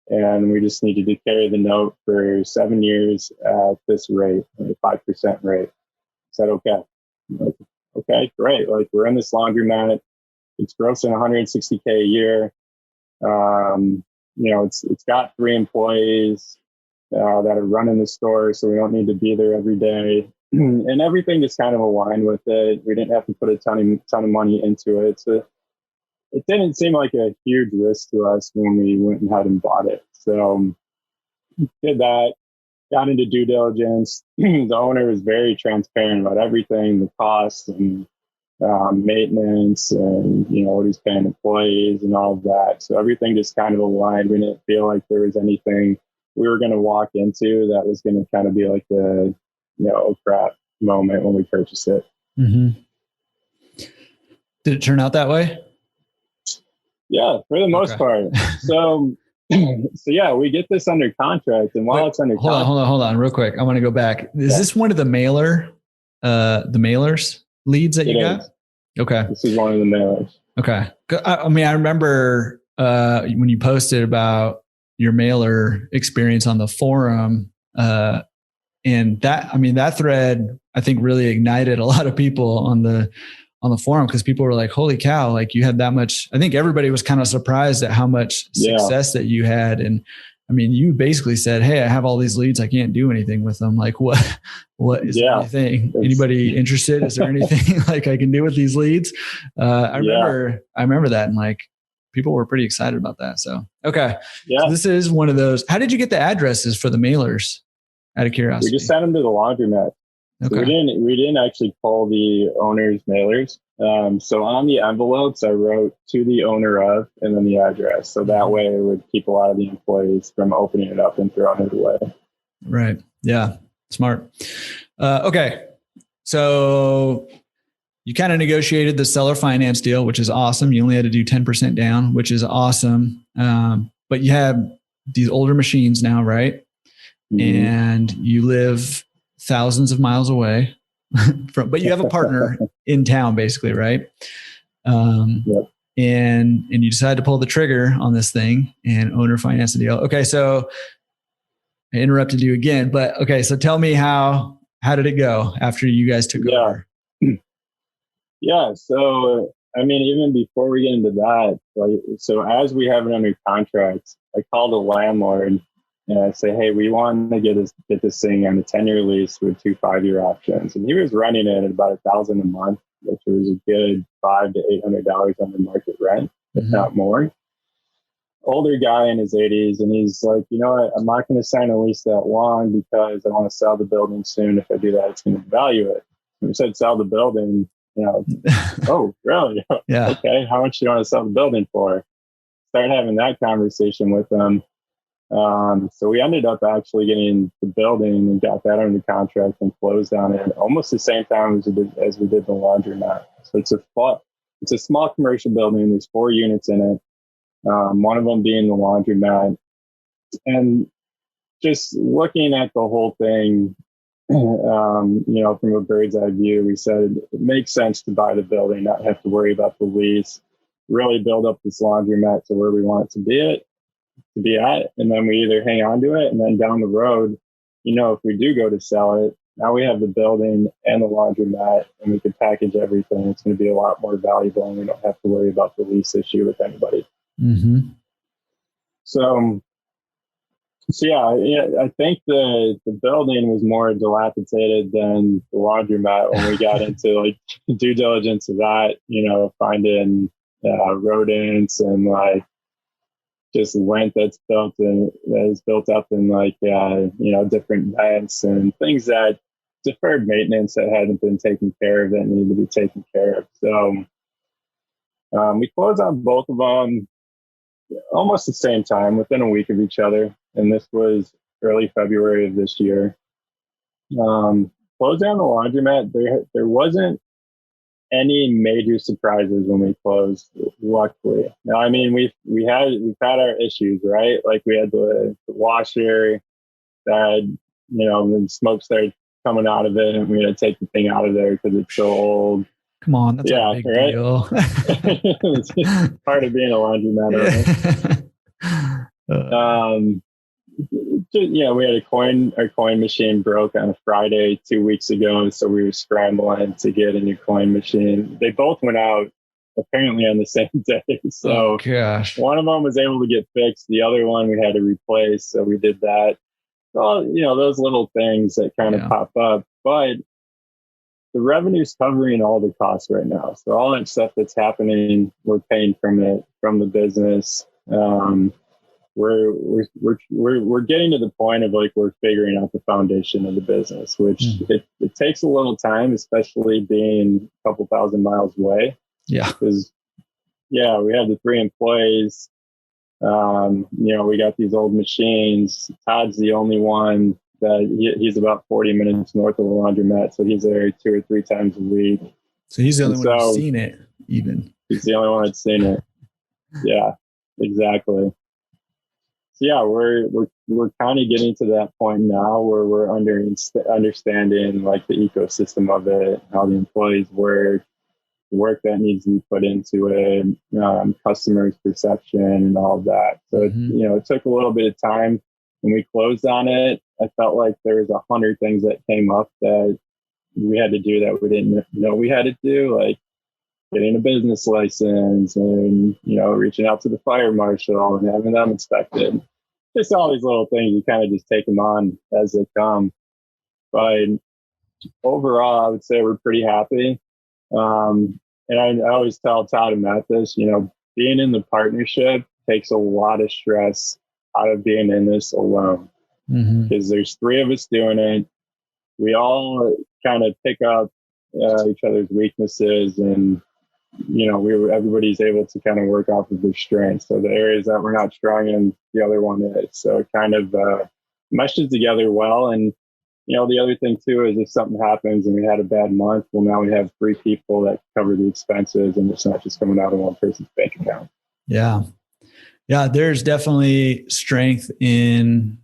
and we just need you to carry the note for 7 years at this rate, a 5% rate. I said, okay. Like, okay, great. Like, we're in this laundromat. It's grossing 160K a year. It's got 3 employees that are running the store, so we don't need to be there every day. And everything just kind of aligned with it. We didn't have to put a ton of money into it. So it didn't seem like a huge risk to us when we went and had and bought it. So did that, got into due diligence. The owner was very transparent about everything, the costs and maintenance and, what he's paying employees and all of that. So everything just kind of aligned. We didn't feel like there was anything we were going to walk into that was going to kind of be like a, oh crap moment when we purchased it. Mm-hmm. Did it turn out that way? Yeah, for the most part. So yeah, we get this under contract, and while it's under contract, hold on, real quick. I want to go back. Is this one of the mailers leads that you got? Okay. This is one of the mailers. Okay. I mean, I remember when you posted about your mailer experience on the forum, and that thread, I think, really ignited a lot of people on the forum, because people were like, holy cow, like you had that much. I think everybody was kind of surprised at how much success that you had. And I mean, you basically said, hey, I have all these leads. I can't do anything with them. Like what is there anything? Anybody interested? Is there anything like I can do with these leads? I remember that. And like people were pretty excited about that. So, okay. Yeah. So this is one of those. How did you get the addresses for the mailers, out of curiosity? We just sent them to the laundromat. Okay. So we didn't actually pull the owner's mailers. So on the envelopes, I wrote to the owner of, and then the address. So that way it would keep a lot of the employees from opening it up and throwing it away. Right. Yeah. Smart. Okay. So you kind of negotiated the seller finance deal, which is awesome. You only had to do 10% down, which is awesome. But you have these older machines now, right? Mm-hmm. And you live thousands of miles away but you have a partner in town, basically, right? Yep. And you decide to pull the trigger on this thing and owner finance the deal. Okay, so I interrupted you again, but okay, so tell me how did it go after you guys took over? Yeah, so I mean, even before we get into that, so as we have it under contract, I called a landlord. And I say, hey, we want to get this thing on a 10-year lease with 2 5-year options. And he was running it at about $1,000 a month. which was a good $500 to $800 under market rent, if not more. Older guy in his 80s, and he's like, you know what, I'm not going to sign a lease that long because I want to sell the building soon. If I do that, it's going to value it. And we said, sell the building. You know, oh, really? Yeah. Okay. How much do you want to sell the building for? Start having that conversation with them. So we ended up actually getting the building and got that under contract and closed on it almost the same time as we did the laundromat. So it's a small commercial building. There's 4 units in it. One of them being the laundromat. And just looking at the whole thing, you know, from a bird's eye view, we said it makes sense to buy the building, not have to worry about the lease, really build up this laundromat to where we want it to be at. And then we either hang on to it, and then down the road, you know, if we do go to sell it, now we have the building and the laundromat, and we can package everything. It's going to be a lot more valuable, and we don't have to worry about the lease issue with anybody. So yeah, I think the building was more dilapidated than the laundromat when we got into like due diligence of that, you know, finding rodents and like just lint that is built up in like, you know, different vents and things that deferred maintenance that hadn't been taken care of that needed to be taken care of. So we closed on both of them almost the same time, within a week of each other. And this was early February of this year. Closed down the laundromat. There wasn't any major surprises when we closed, luckily. Now, I mean, we've had our issues, right? Like we had the washer that, you know, the smoke started coming out of it, and we had to take the thing out of there because it's so old. Come on, that's a big deal. It's part of being a laundromat owner. Yeah, we had our coin machine broke on a Friday 2 weeks ago, so we were scrambling to get a new coin machine. They both went out apparently on the same day. So one of them was able to get fixed. The other one we had to replace, so we did that. Well, you know, those little things that kind of pop up, but the revenue's covering all the costs right now. So all that stuff that's happening, we're paying from the business. We're getting to the point of like we're figuring out the foundation of the business, which it takes a little time, especially being a couple thousand miles away. Yeah, because we have the 3 employees. You know, we got these old machines. Todd's the only one that he's about 40 minutes north of the laundromat, so he's there 2 or 3 times a week. So he's the only one who's seen it. Even he's the only one that's seen it. Yeah, exactly. So yeah, we're kind of getting to that point now where we're understanding like the ecosystem of it, how the employees work, the work that needs to be put into it, customers' perception, and all of that. So you know, it took a little bit of time. When we closed on it, I felt like there was 100 things that came up that we had to do that we didn't know we had to do, like getting a business license and, you know, reaching out to the fire marshal and having them inspected. Just all these little things, you kind of just take them on as they come. But overall, I would say we're pretty happy. And I always tell Todd and Matt this, you know, being in the partnership takes a lot of stress out of being in this alone, because there's 3 of us doing it. We all kind of pick up each other's weaknesses, and you know, everybody's able to kind of work off of their strengths. So the areas that we're not strong in, the other one is. So it kind of meshes together well. And you know, the other thing too is if something happens and we had a bad month, well, now we have 3 people that cover the expenses, and it's not just coming out of one person's bank account. Yeah, there's definitely strength in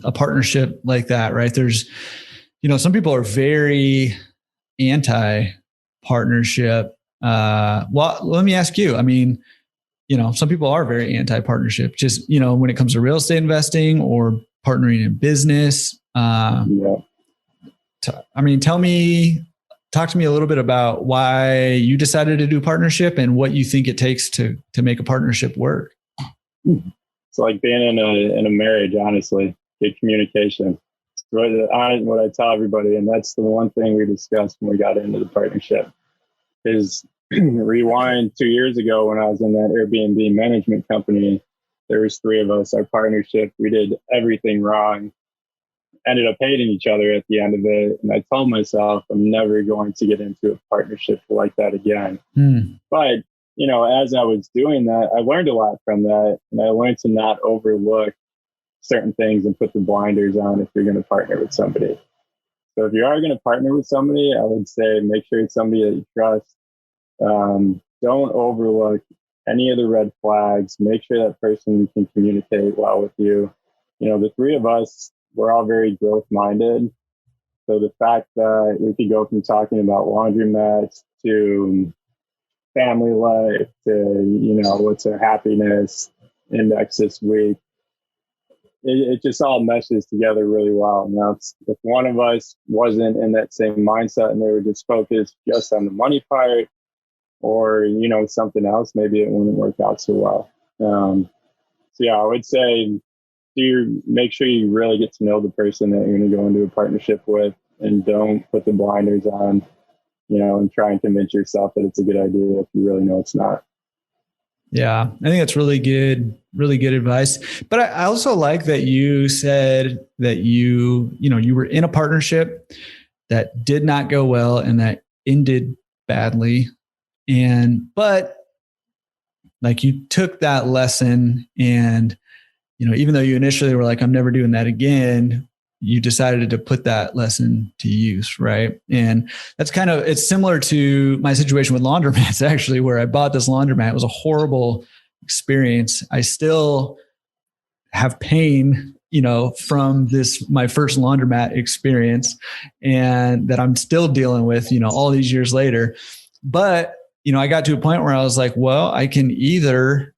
a partnership like that, right? There's, you know, some people are very anti-partnership. Well, let me ask you, I mean, you know, some people are very anti-partnership, just, you know, when it comes to real estate investing or partnering in business. I mean, talk to me a little bit about why you decided to do partnership and what you think it takes to make a partnership work. It's like being in a marriage, honestly. Good communication. It's what I tell everybody, and that's the one thing we discussed when we got into the partnership. Because rewind 2 years ago when I was in that Airbnb management company, there was three of us, our partnership. We did everything wrong, ended up hating each other at the end of it. And I told myself, I'm never going to get into a partnership like that again. But, you know, as I was doing that, I learned a lot from that. And I learned to not overlook certain things and put the blinders on if you're going to partner with somebody. So if you are going to partner with somebody, I would say make sure it's somebody that you trust. Don't overlook any of the red flags. Make sure that person can communicate well with you. You know, the three of us, we're all very growth minded. So the fact that we could go from talking about laundromats to family life to, you know, what's our happiness index this week, it just all meshes together really well. Now, if one of us wasn't in that same mindset and they were just focused just on the money part or, you know, something else, maybe it wouldn't work out so well. So yeah, I would say make sure you really get to know the person that you're going to go into a partnership with, and don't put the blinders on, you know, and try and convince yourself that it's a good idea if you really know it's not. Yeah, I think that's really good advice. But I also like that you said that you were in a partnership that did not go well and that ended badly. But like you took that lesson and, you know, even though you initially were like, I'm never doing that again, you decided to put that lesson to use, right? And that's it's similar to my situation with laundromats, actually, where I bought this laundromat. It was a horrible experience. I still have pain, you know, from my first laundromat experience, and that I'm still dealing with, you know, all these years later. But, you know, I got to a point where I was like, well, I can either,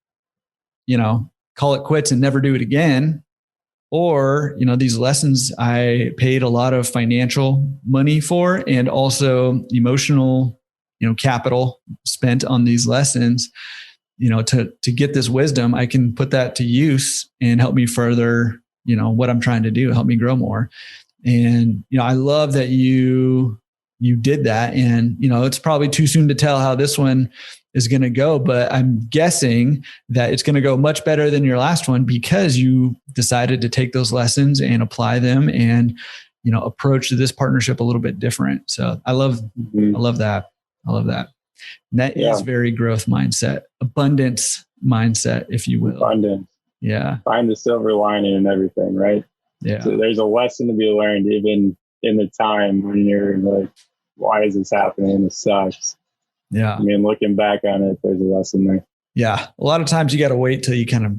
you know, call it quits and never do it again, or, you know, these lessons I paid a lot of financial money for and also emotional, you know, capital spent on these lessons, you know, to get this wisdom, I can put that to use and help me further, you know, what I'm trying to do, help me grow more. And, you know, I love that you did that. And, you know, it's probably too soon to tell how this one is going to go, but I'm guessing that it's going to go much better than your last one because you decided to take those lessons and apply them and, you know, approach this partnership a little bit different. So I love that. I love that. And that is very growth mindset, abundance mindset, if you will. Abundance. Yeah. Find the silver lining in everything, right? Yeah. So there's a lesson to be learned even in the time when you're like, why is this happening? This sucks. Yeah. I mean, looking back on it, there's a lesson there. Yeah. A lot of times you got to wait till you kind of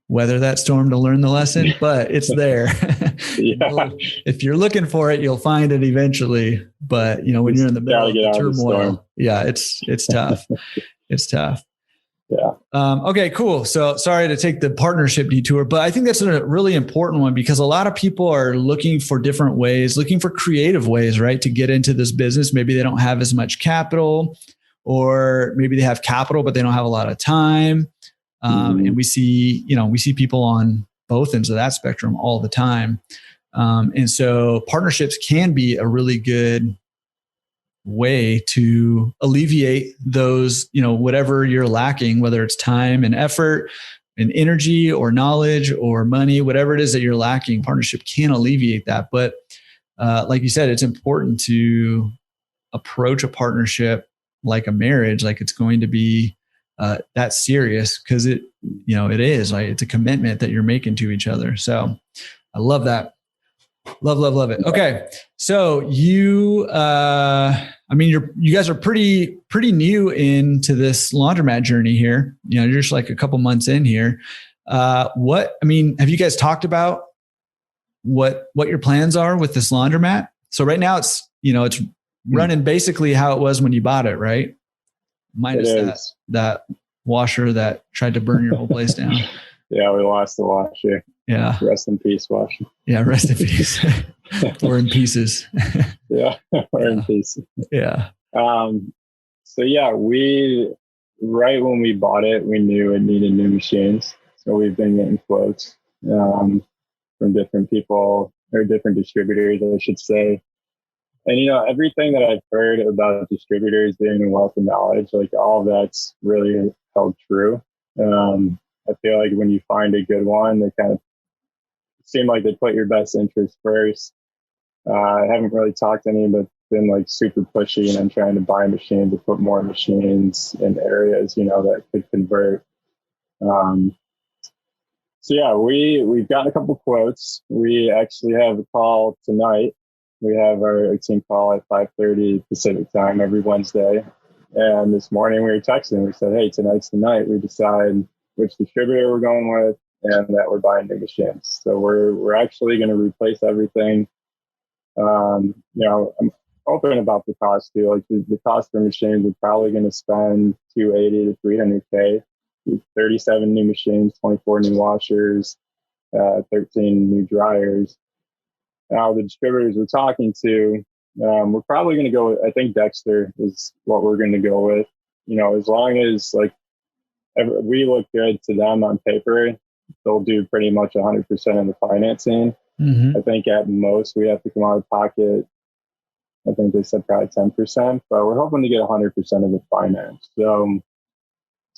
weather that storm to learn the lesson, but it's there. Yeah. If you're looking for it, you'll find it eventually. But, you know, when you're in the middle of the turmoil, it's tough. It's tough. Yeah. Okay, cool. So sorry to take the partnership detour, but I think that's a really important one because a lot of people are looking for different ways, looking for creative ways, right, to get into this business. Maybe they don't have as much capital, or maybe they have capital, but they don't have a lot of time. And we see people on both ends of that spectrum all the time. And so partnerships can be a really good way to alleviate those, you know, whatever you're lacking, whether it's time and effort and energy or knowledge or money, whatever it is that you're lacking, partnership can alleviate that. But like you said, it's important to approach a partnership like a marriage, like it's going to be that serious, because it is like it's a commitment that you're making to each other. So I love that. Love it. Okay. So you guys are pretty new into this laundromat journey here. You know, you're just like a couple months in here. Have you guys talked about what your plans are with this laundromat? So right now it's running basically how it was when you bought it, right? Minus that washer that tried to burn your whole place down. Yeah, we lost the washer. Yeah. Rest in peace, washer. Yeah, rest in peace. Or in pieces. Yeah, or in pieces. Yeah. So yeah, right when we bought it, we knew it needed new machines. So we've been getting quotes from different people, or different distributors, I should say. And, everything that I've heard about distributors being a wealth of knowledge, like all of that's really held true. I feel like when you find a good one, they kind of seem like they put your best interest first. I haven't really talked to any, but been like super pushy, and I'm trying to buy machines to put more machines in areas, that could convert. So yeah, we've gotten a couple quotes. We actually have a call tonight. We have our team call at 5:30 Pacific time every Wednesday. And this morning we were texting. We said, hey, tonight's the night we decide which distributor we're going with and that we're buying new machines. So we're actually going to replace everything. I'm open about the cost too. Like the cost for machines, we're probably going to spend $280 to $300K. 37 new machines, 24 new washers, 13 new dryers. Now the distributors we're talking to, we're probably going to go with, I think Dexter is what we're going to go with. As long as like we look good to them on paper, they'll do pretty much 100% of the financing. Mm-hmm. I think at most we have to come out of pocket. I think they said probably 10%, but we're hoping to get 100% of the finance. So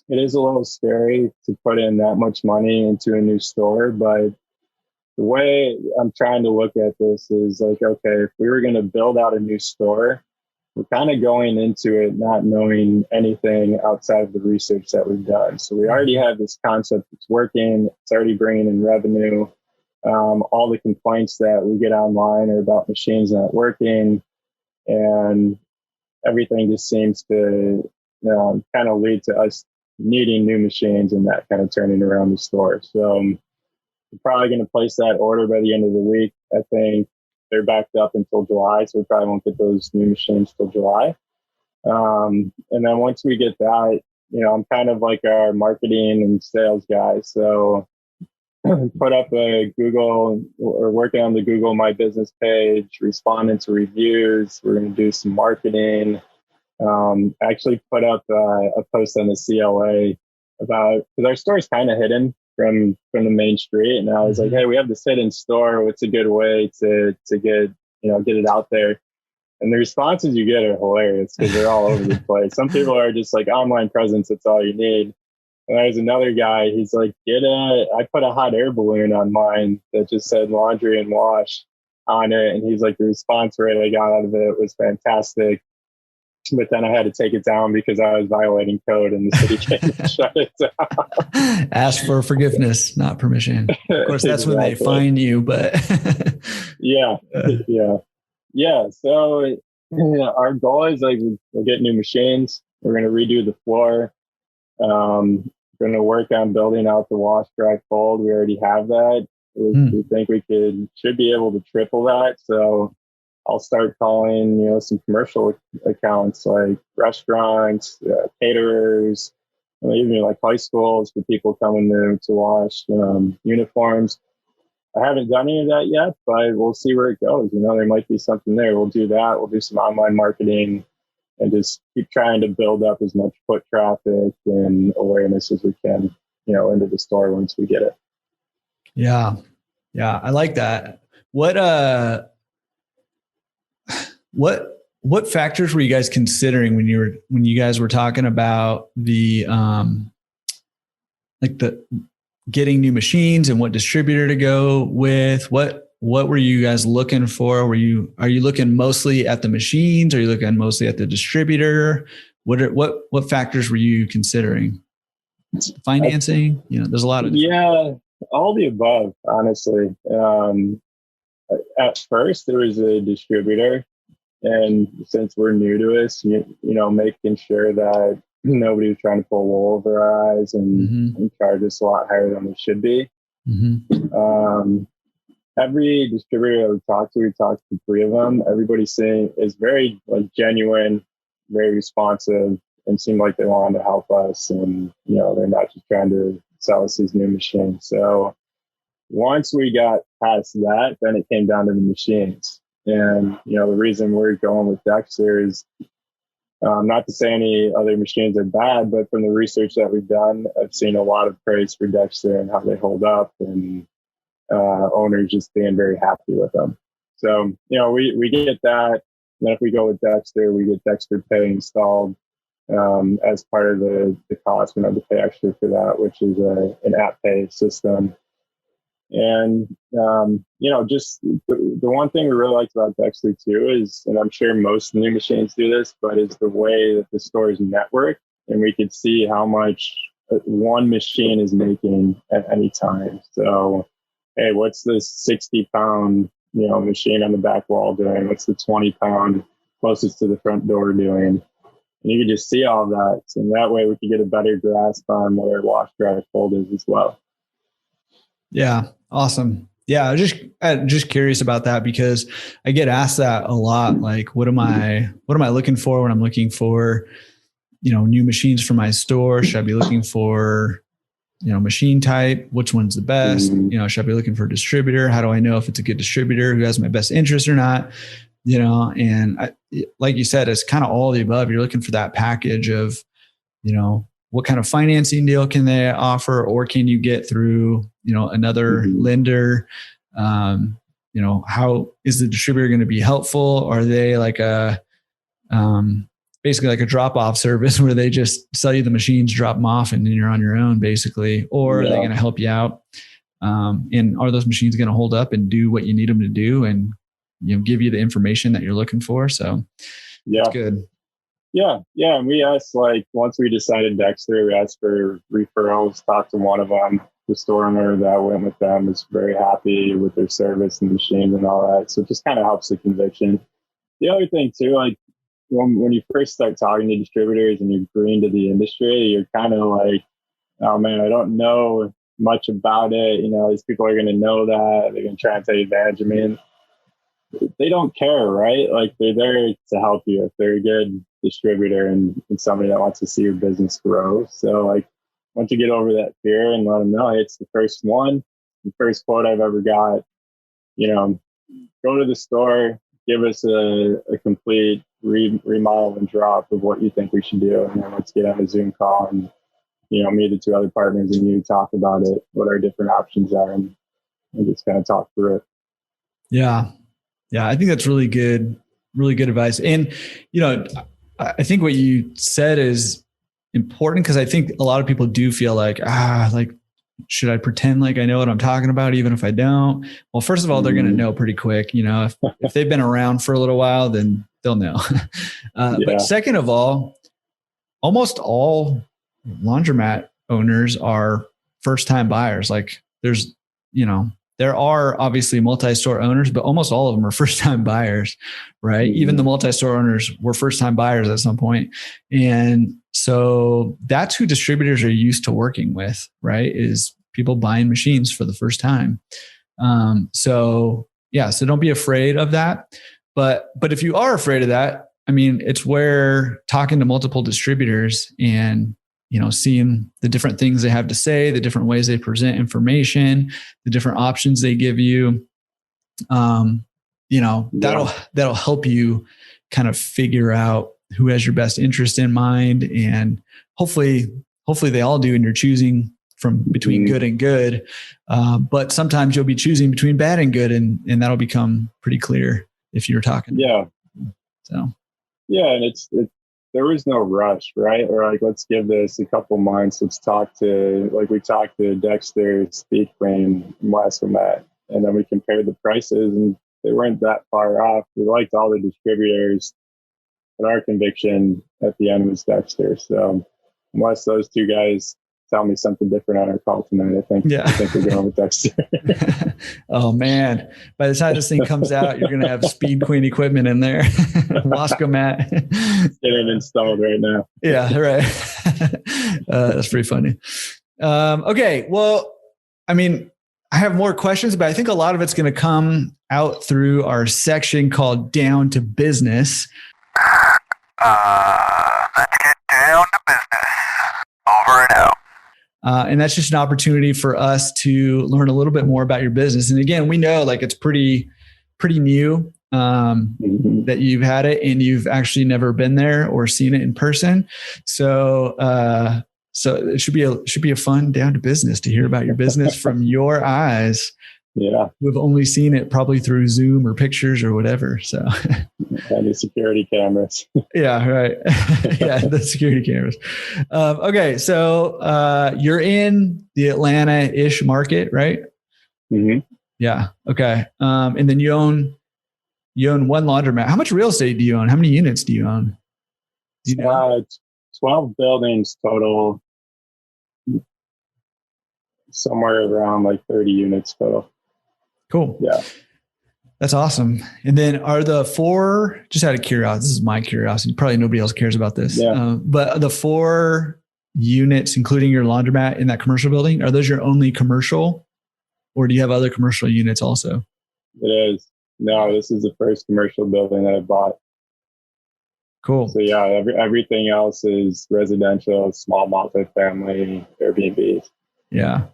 it is a little scary to put in that much money into a new store, but the way I'm trying to look at this is like, okay, if we were going to build out a new store, we're kind of going into it not knowing anything outside of the research that we've done. So we already have this concept that's working. It's already bringing in revenue. All the complaints that we get online are about machines not working, and everything just seems to kind of lead to us needing new machines and that kind of turning around the store. So we're probably going to place that order by the end of the week. I think they're backed up until July, so we probably won't get those new machines till July. And then once we get that, I'm kind of like our marketing and sales guy. So put up a Google, or working on the Google My Business page, responding to reviews. We're going to do some marketing. Actually put up a post on the CLA about, because our store is kind of hidden from the main street, and I was like, hey, we have this hidden store. What's a good way to get it out there? And the responses you get are hilarious because they're all over the place. Some people are just like, online presence, that's all you need. And there's another guy, he's like, I put a hot air balloon on mine that just said laundry and wash on it. And he's like, the response rate I got out of it was fantastic. But then I had to take it down because I was violating code, and the city came and shut it down. Ask for forgiveness, not permission. Of course, that's exactly when they fine you, but yeah. So our goal is like, we'll get new machines. We're going to redo the floor. Going to work on building out the wash, dry, fold. We already have that. We think we should be able to triple that. So I'll start calling, some commercial accounts like restaurants, caterers, even like high schools for people coming to wash uniforms. I haven't done any of that yet, but we'll see where it goes. There might be something there. We'll do that. We'll do some online marketing and just keep trying to build up as much foot traffic and awareness as we can, into the store once we get it. Yeah. Yeah. I like that. What factors were you guys considering when you guys were talking about the getting new machines and what distributor to go with? What were you guys looking for? Are you looking mostly at the machines? Are you looking mostly at the distributor? What factors were you considering? Financing? There's a lot of all the above, honestly. At first there was a distributor. And since we're new to this, making sure that nobody was trying to pull wool over our eyes and charge us a lot higher than we should be. Mm-hmm. Every distributor that we talked to 3 of them. Everybody is very genuine, very responsive, and seemed like they wanted to help us. And they're not just trying to sell us these new machines. So once we got past that, then it came down to the machines. And, the reason we're going with Dexter is not to say any other machines are bad, but from the research that we've done, I've seen a lot of praise for Dexter and how they hold up, and owners just being very happy with them. So, we get that. And then if we go with Dexter, we get Dexter Pay installed as part of the cost. We don't have to pay extra for that, which is an app pay system. And, just the one thing we really liked about Dexter too is, and I'm sure most new machines do this, but is the way that the stores network, and we could see how much one machine is making at any time. So, hey, what's this 60-pound, machine on the back wall doing? What's the 20-pound closest to the front door doing? And you can just see all of that. And that way we can get a better grasp on what our wash, dry, fold is as well. Yeah. Awesome. Yeah. I'm just curious about that because I get asked that a lot. Like, what am I looking for when I'm looking for, new machines for my store? Should I be looking for, machine type? Which one's the best? Should I be looking for a distributor? How do I know if it's a good distributor who has my best interest or not? And like you said, it's kind of all the above. You're looking for that package of, what kind of financing deal can they offer, or can you get through, another lender? How is the distributor going to be helpful? Are they like basically like a drop-off service where they just sell you the machines, drop them off, and then you're on your own basically? Or are they going to help you out? And are those machines going to hold up and do what you need them to do and, give you the information that you're looking for? So that's good. Yeah. And we asked, once we decided Dexter, we asked for referrals, talked to one of them. The store owner that went with them is very happy with their service and machines and all that. So it just kind of helps the conviction. The other thing too, when you first start talking to distributors and you're green to the industry, you're kind of like, oh man, I don't know much about it. These people are going to know that. They're going to try and take advantage of me. And they don't care, right? They're there to help you if they're a good distributor and somebody that wants to see your business grow. So once you get over that fear and let them know, hey, it's the first one, the first quote I've ever got, go to the store, give us a complete remodel and drop of what you think we should do. And then let's get on a Zoom call and, me, the two other partners, and you talk about it, what our different options are, and just kind of talk through it. Yeah. Yeah. I think that's really good advice. And, I think what you said is important because I think a lot of people do feel like, should I pretend like I know what I'm talking about, even if I don't? Well, first of all, they're going to know pretty quick. If they've been around for a little while, then they'll know. But second of all, almost all laundromat owners are first-time buyers. There are obviously multi-store owners, but almost all of them are first-time buyers, right? Mm-hmm. Even the multi-store owners were first-time buyers at some point. And so that's who distributors are used to working with, right? Is people buying machines for the first time. So don't be afraid of that. But if you are afraid of that, it's where talking to multiple distributors and seeing the different things they have to say, the different ways they present information, the different options they give you, that'll help you kind of figure out who has your best interest in mind. And hopefully they all do, and you're choosing from between good and good. But sometimes you'll be choosing between bad and good, and that'll become pretty clear if you're talking. Yeah. So. Yeah. And it's there was no rush, right? Or let's give this a couple months. Let's talk to, we talked to Dexter, Speedclean, and Laundromat, and then we compared the prices, and they weren't that far off. We liked all the distributors, but our conviction at the end was Dexter. So unless those two guys tell me something different on our call tonight, I think we're going with Dexter. Oh man. By the time this thing comes out, you're going to have Speedclean equipment in there. Laundromat. Getting installed right now. Yeah. Right. That's pretty funny. Okay. Well, I have more questions, but I think a lot of it's going to come out through our section called Down to Business. Let's get down to business. Over and out. And that's just an opportunity for us to learn a little bit more about your business. And again, we know it's pretty new that you've had it and you've actually never been there or seen it in person. So it should be a fun Down to Business to hear about your business from your eyes. Yeah. We've only seen it probably through Zoom or pictures or whatever. So Any security cameras. Yeah, right. Yeah, the security cameras. Okay, so you're in the Atlanta-ish market, right? Mm-hmm. Yeah. Okay. And then you own one laundromat. How much real estate do you own? How many units do you own? Do you know? 12 buildings total, somewhere around like 30 units total. Cool. Yeah. That's awesome. And then are the 4, just out of curiosity, this is my curiosity, probably nobody else cares about this, but the 4 units, including your laundromat in that commercial building, are those your only commercial, or do you have other commercial units also? It is. No, this is the first commercial building that I bought. Cool. So yeah, everything else is residential, small multifamily, Airbnb. Yeah.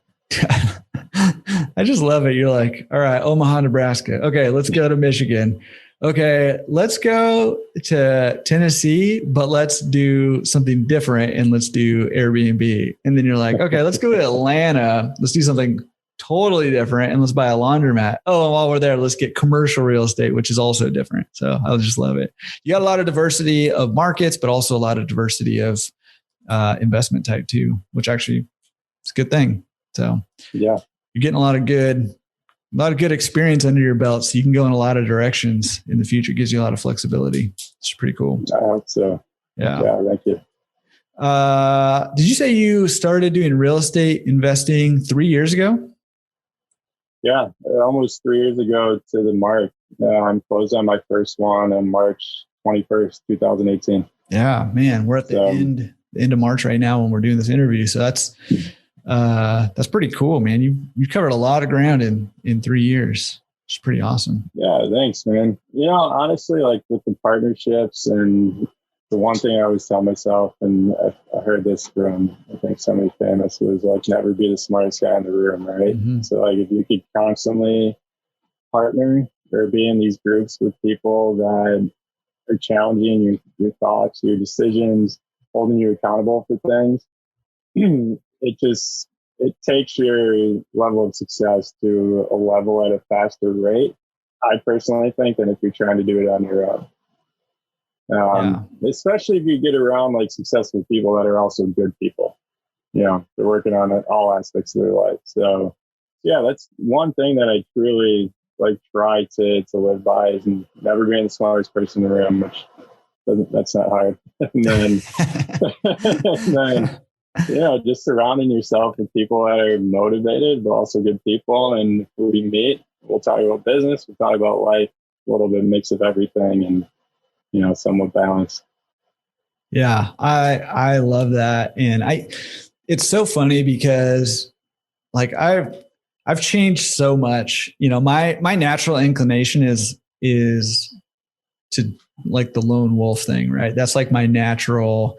I just love it. You're like, all right, Omaha, Nebraska. Okay, let's go to Michigan. Okay, let's go to Tennessee, but let's do something different and let's do Airbnb. And then you're like, okay, let's go to Atlanta. Let's do something totally different and let's buy a laundromat. Oh, and while we're there, let's get commercial real estate, which is also different. So I just love it. You got a lot of diversity of markets, but also a lot of diversity of investment type too, which actually is a good thing. So yeah, you're getting a lot of good experience under your belt. So you can go in a lot of directions in the future. It gives you a lot of flexibility. It's pretty cool. I hope so. Yeah. Yeah. Thank you. Did you say you started doing real estate investing 3 years ago? Yeah. Almost 3 years ago to the mark. I'm closed on my first one on March 21st, 2018. Yeah, man, we're at the end of March right now when we're doing this interview. So that's pretty cool, man. You've covered a lot of ground in 3 years. It's pretty awesome. Yeah, thanks, man. Honestly, like with the partnerships, and the one thing I always tell myself, and I heard this from, I think somebody famous, was like, never be the smartest guy in the room, right? Mm-hmm. So like if you could constantly partner or be in these groups with people that are challenging your thoughts, your decisions, holding you accountable for things, it takes your level of success to a level at a faster rate, I personally think, than if you're trying to do it on your own. Especially if you get around like successful people that are also good people. They're working on all aspects of their life. So yeah, that's one thing that I truly try to live by, is never being the smartest person in the room, which that's not hard. and then just surrounding yourself with people that are motivated, but also good people. And who we meet, we'll talk about business, we'll talk about life, a little bit mix of everything, and somewhat balanced. Yeah, I love that, and it's so funny because I've changed so much. My natural inclination is to like the lone wolf thing, right? That's like my natural.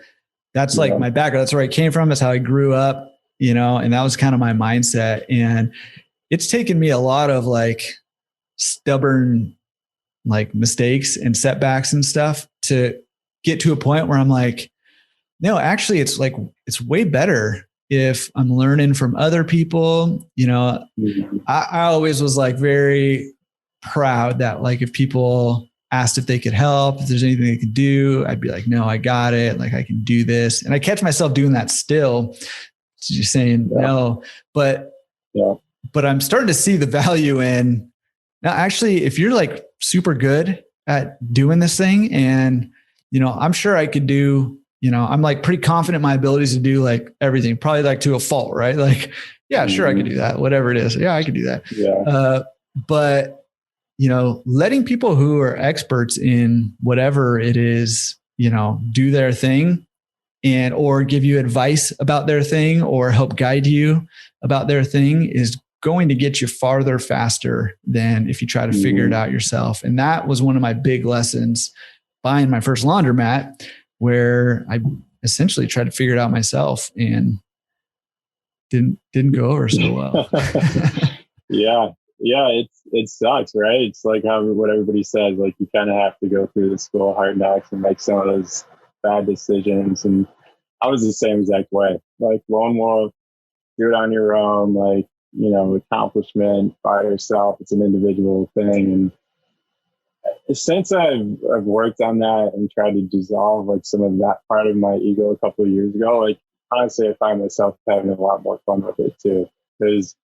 That's like my background. That's where I came from. That's how I grew up, and that was kind of my mindset. And it's taken me a lot of stubborn, mistakes and setbacks and stuff to get to a point where I'm like, no, actually it's way better if I'm learning from other people. I always was very proud that if people asked if they could help, if there's anything they could do, I'd be like, no, I got it. I can do this. And I catch myself doing that still, just saying no, but I'm starting to see the value in now. Actually, if you're super good at doing this thing, and, I'm sure I could do, I'm pretty confident in my abilities to do everything, probably to a fault, right? Yeah, sure, I could do that. Whatever it is. Yeah, I could do that. Yeah. But letting people who are experts in whatever it is, do their thing or give you advice about their thing or help guide you about their thing is going to get you farther faster than if you try to figure it out yourself. And that was one of my big lessons buying my first laundromat, where I essentially tried to figure it out myself and didn't go over so well. Yeah, it sucks, right? It's what everybody says, you kind of have to go through the school of hard knocks and make some of those bad decisions. And I was the same exact way. Lone wolf, do it on your own, accomplishment by yourself. It's an individual thing. And since I've worked on that and tried to dissolve like some of that part of my ego a couple of years ago, like honestly, I find myself having a lot more fun with it too. Because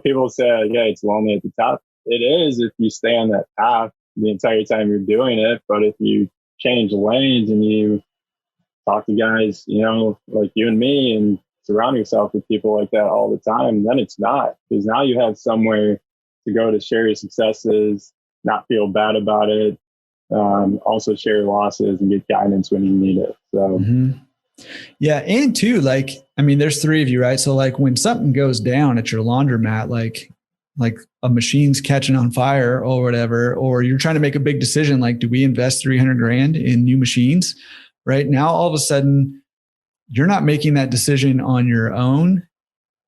people say, yeah, it's lonely at the top. It is if you stay on that path the entire time you're doing it. But if you change lanes and you talk to guys, like you and me, and surround yourself with people like that all the time, then it's not, because now you have somewhere to go to share your successes, not feel bad about it, also share your losses and get guidance when you need it. So yeah. And too, there's three of you, right? So like when something goes down at your laundromat, like a machine's catching on fire or whatever, or you're trying to make a big decision, like, do we invest $300,000 in new machines? Right now, all of a sudden, you're not making that decision on your own,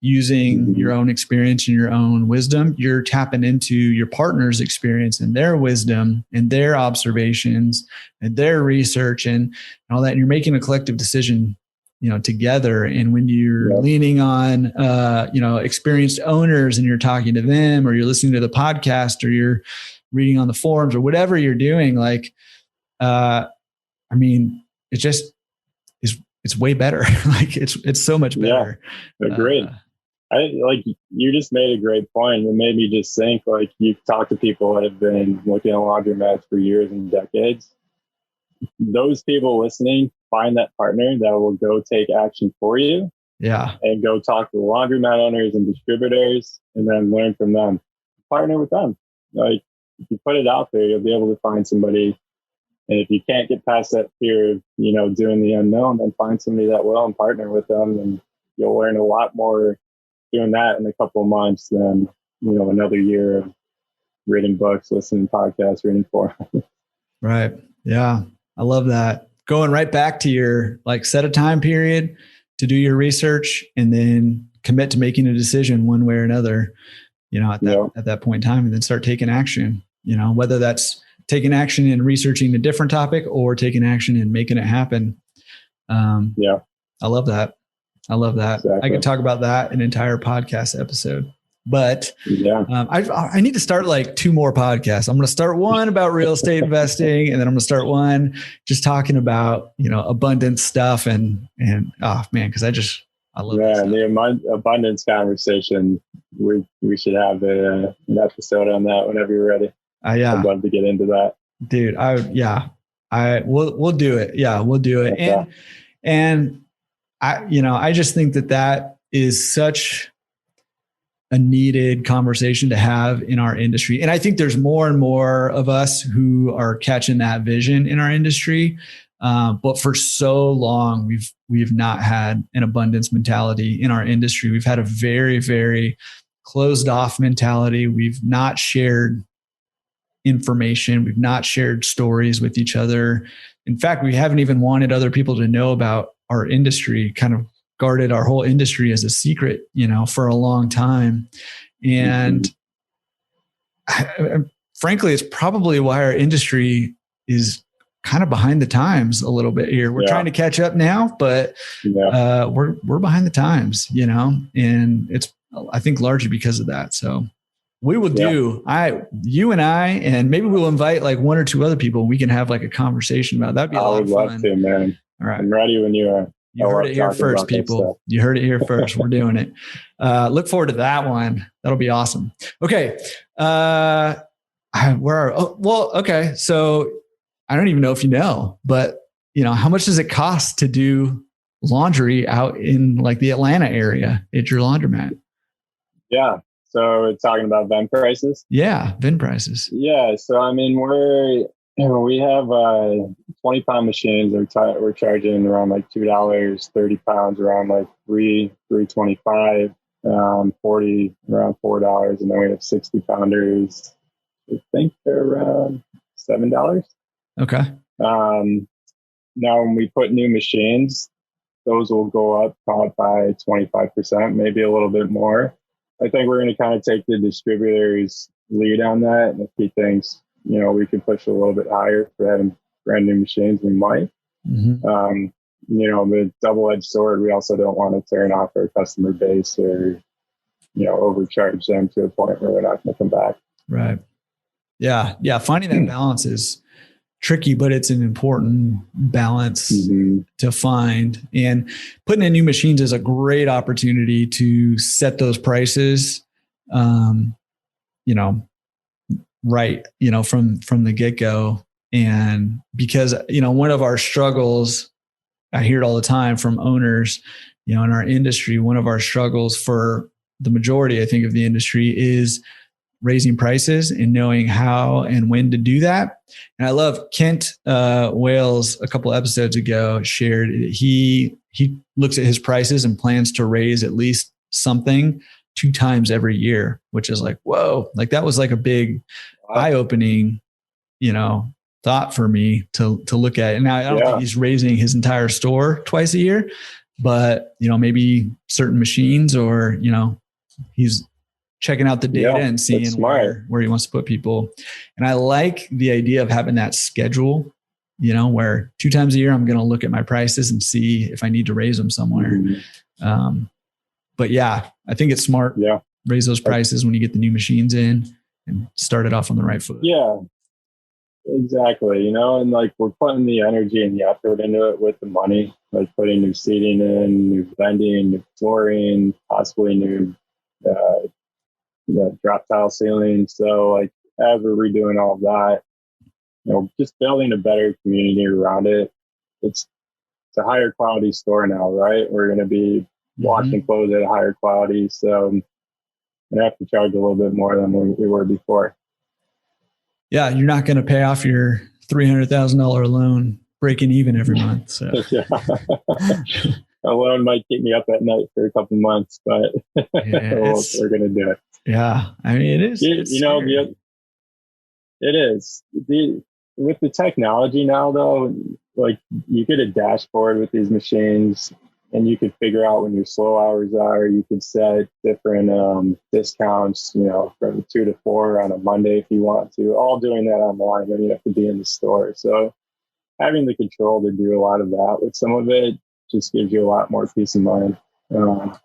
using your own experience and your own wisdom. You're tapping into your partner's experience and their wisdom and their observations and their research and all that. And you're making a collective decision, together. And when you're leaning on, experienced owners and you're talking to them, or you're listening to the podcast, or you're reading on the forums, or whatever you're doing, it just it's way better. Like it's so much better. Yeah, agreed. You just made a great point. It made me just think, like, you've talked to people that have been looking at laundromats for years and decades. Those people listening, find that partner that will go take action for you. Yeah. And go talk to the laundromat owners and distributors, and then learn from them. Partner with them. Like, if you put it out there, you'll be able to find somebody. And if you can't get past that fear of, doing the unknown, then find somebody that will and partner with them. And you'll learn a lot more doing that in a couple of months than, another year of reading books, listening to podcasts, reading forums. Right. Yeah. I love that. Going right back to your, set a time period to do your research, and then commit to making a decision one way or another, at that point in time, and then start taking action, whether that's taking action in researching a different topic or taking action and making it happen. I love that. Exactly. I could talk about that an entire podcast episode, but I need to start 2 more podcasts. I'm going to start one about real estate investing, and then I'm going to start one just talking about, abundance stuff and oh man, cause I love that stuff. The abundance conversation. We should have an episode on that whenever you're ready. I'd love to get into that, dude. We'll do it. Yeah, we'll do it. Okay. And I just think that is such a needed conversation to have in our industry. And I think there's more and more of us who are catching that vision in our industry. But for so long, we've not had an abundance mentality in our industry. We've had a very, very closed off mentality. We've not shared information. We've not shared stories with each other. In fact, we haven't even wanted other people to know about our industry, kind of guarded our whole industry as a secret, for a long time. And frankly, it's probably why our industry is kind of behind the times a little bit here. We're trying to catch up now, but we're behind the times, and it's, I think, largely because of that. So we will do, you and I, and maybe we'll invite 1 or 2 other people. We can have a conversation about that. That'd be a lot of fun. I would love to, man. All right. I'm ready when you are. You heard it here first, people. You heard it here first. We're doing it. Look forward to that one. That'll be awesome. Okay. Okay. So I don't even know if but how much does it cost to do laundry out in the Atlanta area at your laundromat? Yeah. So we're talking about VIN prices? Yeah, VIN prices. Yeah. So, we have 20-pound machines. We're charging around $2, 30 pounds around $3.25, 40 around $4, and then we have 60-pounders. I think they're around $7. Okay. Now, when we put new machines, those will go up probably by 25%, maybe a little bit more. I think we're going to kind of take the distributor's lead on that. And if he thinks, we can push a little bit higher for having brand new machines, we might. With double-edged sword, we also don't want to turn off our customer base or, overcharge them to a point where they're not going to come back. Right. Yeah. Yeah. Finding that balance is tricky, but it's an important balance to find. And putting in new machines is a great opportunity to set those prices, right, from the get-go. And because, one of our struggles, I hear it all the time from owners, in our industry, one of our struggles for the majority, I think, of the industry is raising prices and knowing how and when to do that. And I love Kent Wales a couple episodes ago shared he looks at his prices and plans to raise at least something 2 times every year, which is like, whoa, like that was like a big eye-opening, thought for me to look at. And now I don't think he's raising his entire store twice a year, but maybe certain machines or, he's checking out the data and seeing where he wants to put people. And I like the idea of having that schedule, where 2 times a year, I'm going to look at my prices and see if I need to raise them somewhere. But yeah, I think it's smart. Yeah. Raise those prices when you get the new machines in and start it off on the right foot. Yeah, exactly. And like we're putting the energy and the effort into it with the money, like putting new seating in, new vending, new flooring, possibly new, drop tile ceiling. So like as we're redoing all of that, just building a better community around it. It's a higher quality store now, right? We're going to be washing clothes at a higher quality. So we have to charge a little bit more than we were before. Yeah. You're not going to pay off your $300,000 loan breaking even every month. So a loan might keep me up at night for a couple months, but we're going to do it. Yeah. I mean, it is. It is. With the technology now, though, like you get a dashboard with these machines and you can figure out when your slow hours are. You can set different discounts, from 2 to 4 on a Monday if you want to, all doing that online. Then you have to be in the store. So having the control to do a lot of that with some of it just gives you a lot more peace of mind. The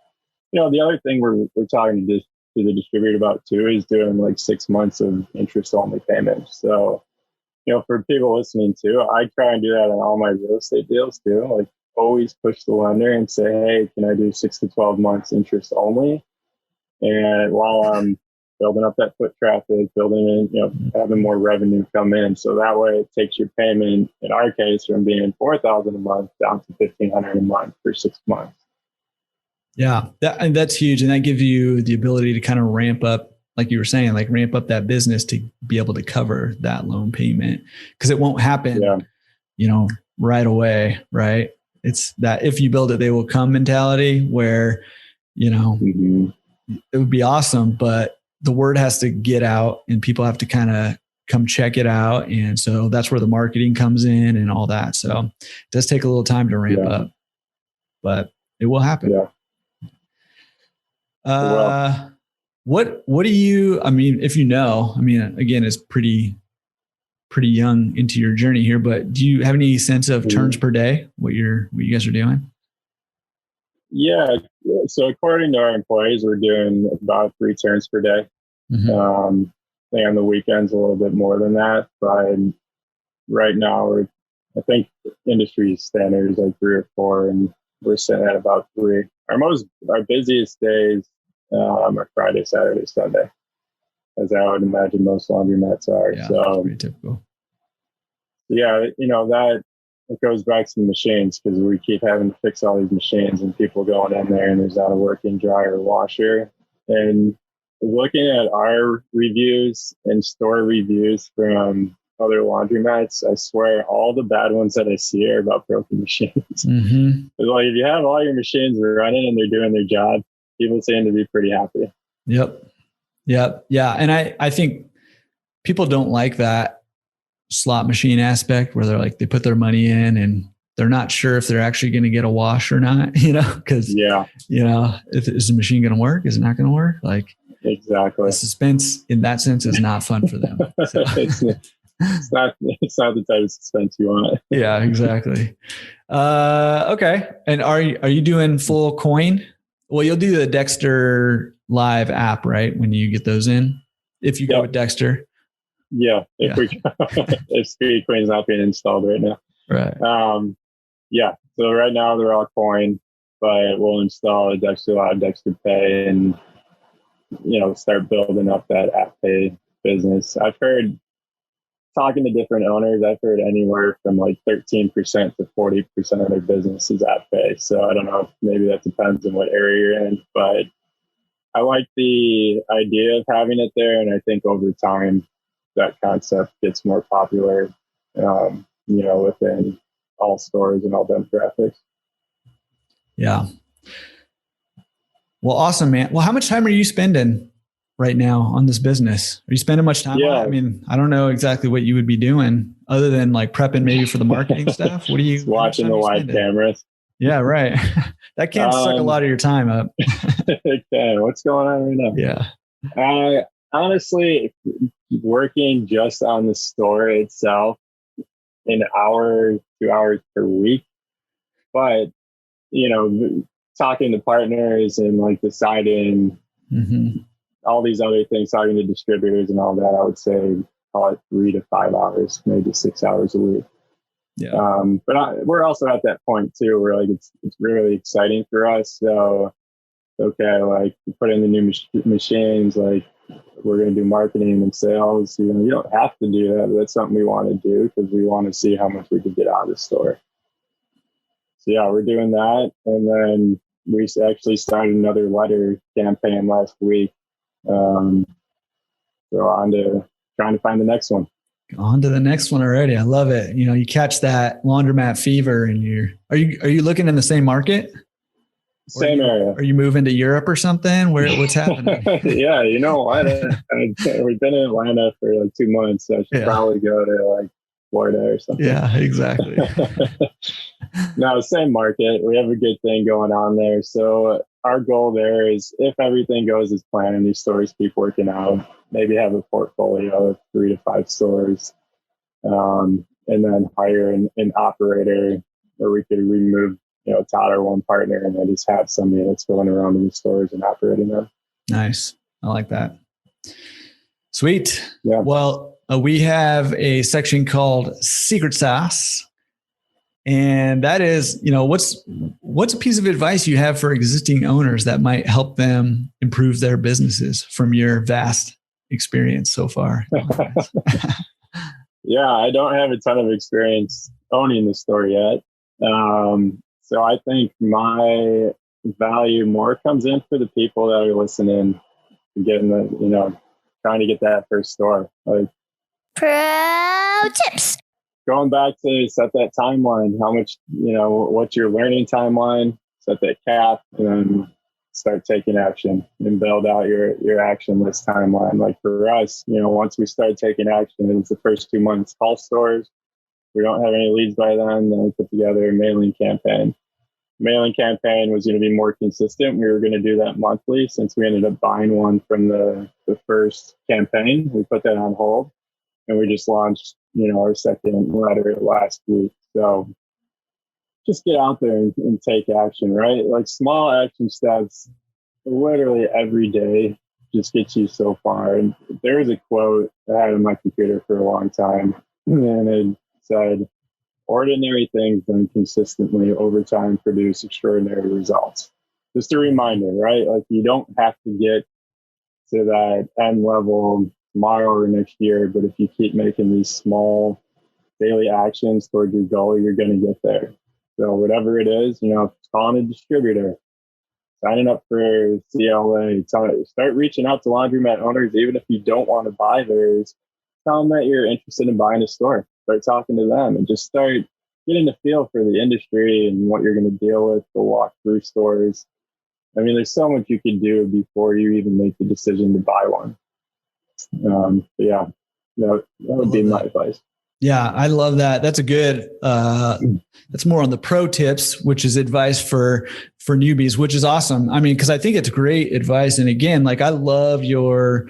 other thing we're talking to the distributor about too is doing like 6 months of interest only payments. So, for people listening too, I try and do that on all my real estate deals too. Like always push the lender and say, hey, can I do 6 to 12 months interest only? And while I'm building up that foot traffic, building in, having more revenue come in. So that way it takes your payment, in our case, from being $4,000 a month down to $1,500 a month for 6 months. Yeah, that's huge. And that gives you the ability to kind of ramp up, like you were saying, like ramp up that business to be able to cover that loan payment, because it won't happen, right away. Right. It's that if you build it, they will come mentality where, it would be awesome, but the word has to get out and people have to kind of come check it out. And so that's where the marketing comes in and all that. So it does take a little time to ramp up, but it will happen. Yeah. What do you, if again, it's pretty young into your journey here, but do you have any sense of turns per day, what you guys are doing? Yeah. So according to our employees, we're doing about 3 turns per day. On the weekends, a little bit more than that, but right now I think industry standard is like 3 or 4, and we're sitting at about 3. Our busiest days are Friday, Saturday, Sunday, as I would imagine most laundromats are. Yeah, so that's pretty typical. Yeah, that it goes back to the machines, because we keep having to fix all these machines and people going in there and there's not a working dryer or washer. And looking at our reviews and store reviews from other laundromats, I swear all the bad ones that I see are about broken machines. Like if you have all your machines running and they're doing their job, people seem to be pretty happy. Yep. Yeah. And I think people don't like that slot machine aspect where they're like, they put their money in and they're not sure if they're actually going to get a wash or not, because, is the machine going to work? Is it not going to work? Like, exactly. The suspense in that sense is not fun for them. So. It's not the type of suspense you want. Yeah, exactly. Okay. And are you doing full coin? Well, you'll do the Dexter Live app, right? When you get those in, if you go with Dexter. Yeah, if Speed Queen's not being installed right now. Right. Yeah. So right now they're all coin, but we'll install a Dexter Live, Dexter Pay, and start building up that app pay business. I've heard, talking to different owners, I've heard anywhere from like 13% to 40% of their business is app pay. So I don't know if maybe that depends on what area you're in, but I like the idea of having it there. And I think over time that concept gets more popular, within all stores and all demographics. Yeah. Well, awesome, man. Well, how much time are you spending right now on this business? Are you spending much time on it? I mean, I don't know exactly what you would be doing other than like prepping maybe for the marketing stuff. What are you watching the live cameras? Yeah, right. That can suck a lot of your time up. It can. What's going on right now? Yeah. Honestly, working just on the store itself, an hour, 2 hours per week. But, talking to partners and like deciding all these other things, talking to distributors and all that, I would say call it 3 to 5 hours, maybe 6 hours a week. Yeah. But we're also at that point too, where like it's really exciting for us. So, okay, like we put in the new machines, like we're going to do marketing and sales. You don't have to do that, but that's something we want to do because we want to see how much we can get out of the store. So yeah, we're doing that. And then we actually started another letter campaign last week. So on to trying to find the next one. On to the next one already. I love it. You catch that laundromat fever and are you looking in the same market? Same area. Are you moving to Europe or something? What's happening? Yeah, you know what? We've been in Atlanta for like 2 months. So I should probably go to like Florida or something. Yeah, exactly. No, same market. We have a good thing going on there. So our goal there is if everything goes as planned and these stores keep working out, maybe have a portfolio of 3 to 5 stores, and then hire an operator, or we could remove Todd, our one partner, and then just have somebody that's going around in the stores and operating them. Nice. I like that. Sweet. Yeah. Well, we have a section called Secret Sauce. And that is, what's a piece of advice you have for existing owners that might help them improve their businesses from your vast experience so far? Yeah, I don't have a ton of experience owning the store yet. So I think my value more comes in for the people that are listening, getting trying to get that first store. Like pro tips. Going back to set that timeline, how much, what's your learning timeline, set that cap, and then start taking action and build out your action list timeline. Like for us, once we start taking action, it's the first 2 months, call stores. We don't have any leads by then we put together a mailing campaign. Mailing campaign was going to be more consistent. We were going to do that monthly since we ended up buying one from the first campaign. We put that on hold and we just launched, our second letter last week. So just get out there and take action, right? Like small action steps literally every day just gets you so far. And there was a quote I had on my computer for a long time, and it said, ordinary things done consistently over time produce extraordinary results. Just a reminder, right? Like you don't have to get to that end level tomorrow or next year, but if you keep making these small daily actions toward your goal, you're going to get there. So whatever it is, calling a distributor, signing up for CLA, start reaching out to laundromat owners, even if you don't want to buy theirs, tell them that you're interested in buying a store. Start talking to them and just start getting a feel for the industry and what you're going to deal with. Go walk through stores. I mean, there's so much you can do before you even make the decision to buy one. That would be my advice. Yeah, I love that. That's a good, that's more on the pro tips, which is advice for newbies, which is awesome. I mean, because I think it's great advice. And again, like I love your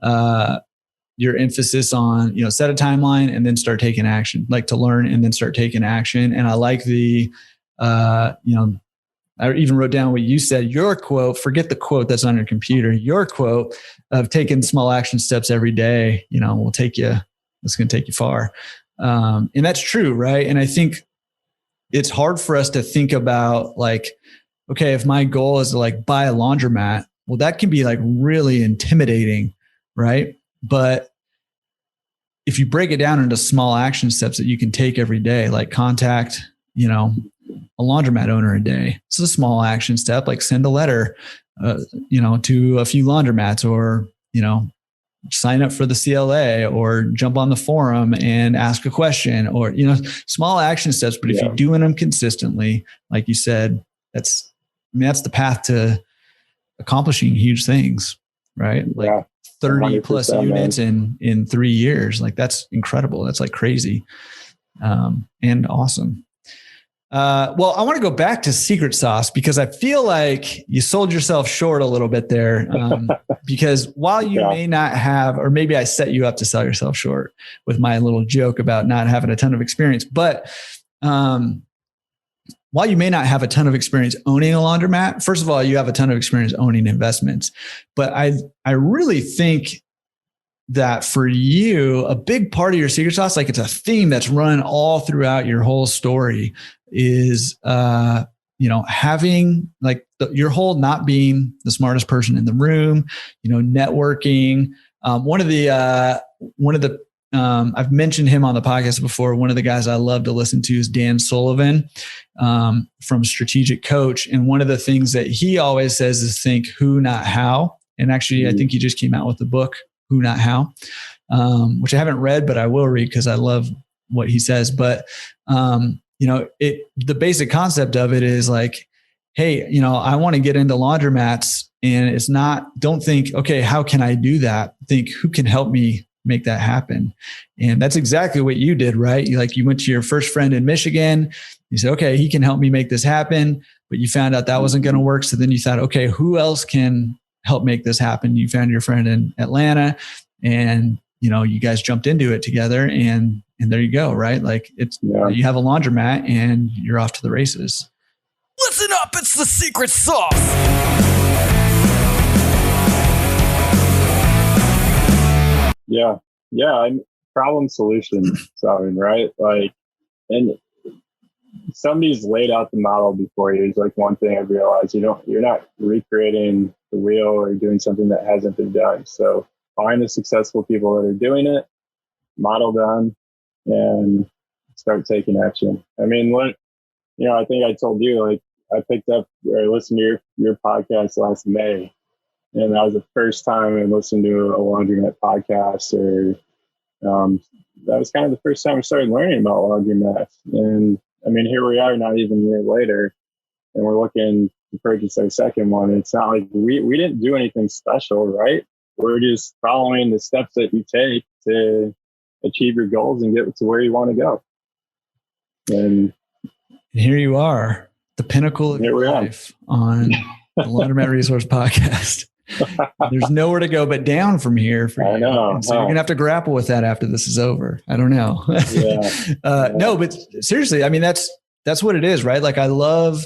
emphasis on, set a timeline and then start taking action, like to learn and then start taking action. And I like the, I even wrote down what you said, your quote, forget the quote that's on your computer, your quote of taking small action steps every day, will take you that's going to take you far. And that's true. Right. And I think it's hard for us to think about like, okay, if my goal is to like buy a laundromat, well, that can be like really intimidating. Right. But if you break it down into small action steps that you can take every day, like contact, a laundromat owner a day. It's a small action step, like send a letter, to a few laundromats, or, sign up for the CLA, or jump on the forum and ask a question, or, small action steps. But if you're doing them consistently, like you said, that's the path to accomplishing huge things, right? Like 30 plus units in 3 years. Like that's incredible. That's like crazy. And awesome. Well, I want to go back to secret sauce, because I feel like you sold yourself short a little bit there. Because while you may not have, or maybe I set you up to sell yourself short with my little joke about not having a ton of experience, but, while you may not have a ton of experience owning a laundromat, first of all, you have a ton of experience owning investments. But I really think that for you, a big part of your secret sauce, like it's a theme that's run all throughout your whole story, is, having like your whole not being the smartest person in the room, networking. One of the I've mentioned him on the podcast before. One of the guys I love to listen to is Dan Sullivan, from Strategic Coach. And one of the things that he always says is think who, not how. And actually, I think he just came out with the book, Who, Not How, which I haven't read, but I will read because I love what he says. But, the basic concept of it is like, hey, I want to get into laundromats, and it's not, don't think, okay, how can I do that? Think who can help me make that happen. And that's exactly what you did, right? You went to your first friend in Michigan. You said, okay, he can help me make this happen. But you found out that wasn't going to work. So then you thought, okay, who else can help make this happen? You found your friend in Atlanta, and, you guys jumped into it together, and there you go. Right. Like you have a laundromat and you're off to the races. Listen up. It's the secret sauce. Yeah. I'm problem solution solving, right? Like, and somebody's laid out the model before you. It's like one thing I've realized, you're not recreating the wheel or doing something that hasn't been done. So find the successful people that are doing it, model them, and start taking action. I mean, I think I told you, like, I picked up or listened to your podcast last May. And that was the first time I listened to a laundromat podcast, or that was kind of the first time I started learning about laundromats. And I mean, here we are, not even a year later, and we're looking to purchase our second one. It's not like we didn't do anything special, right? We're just following the steps that you take to achieve your goals and get to where you want to go. And here you are, the pinnacle of your life on the Laundromat Resource Podcast. There's nowhere to go but down from here for you. I know. And so you're going to have to grapple with that after this is over. I don't know. No, but seriously, I mean, that's what it is, right? Like, I love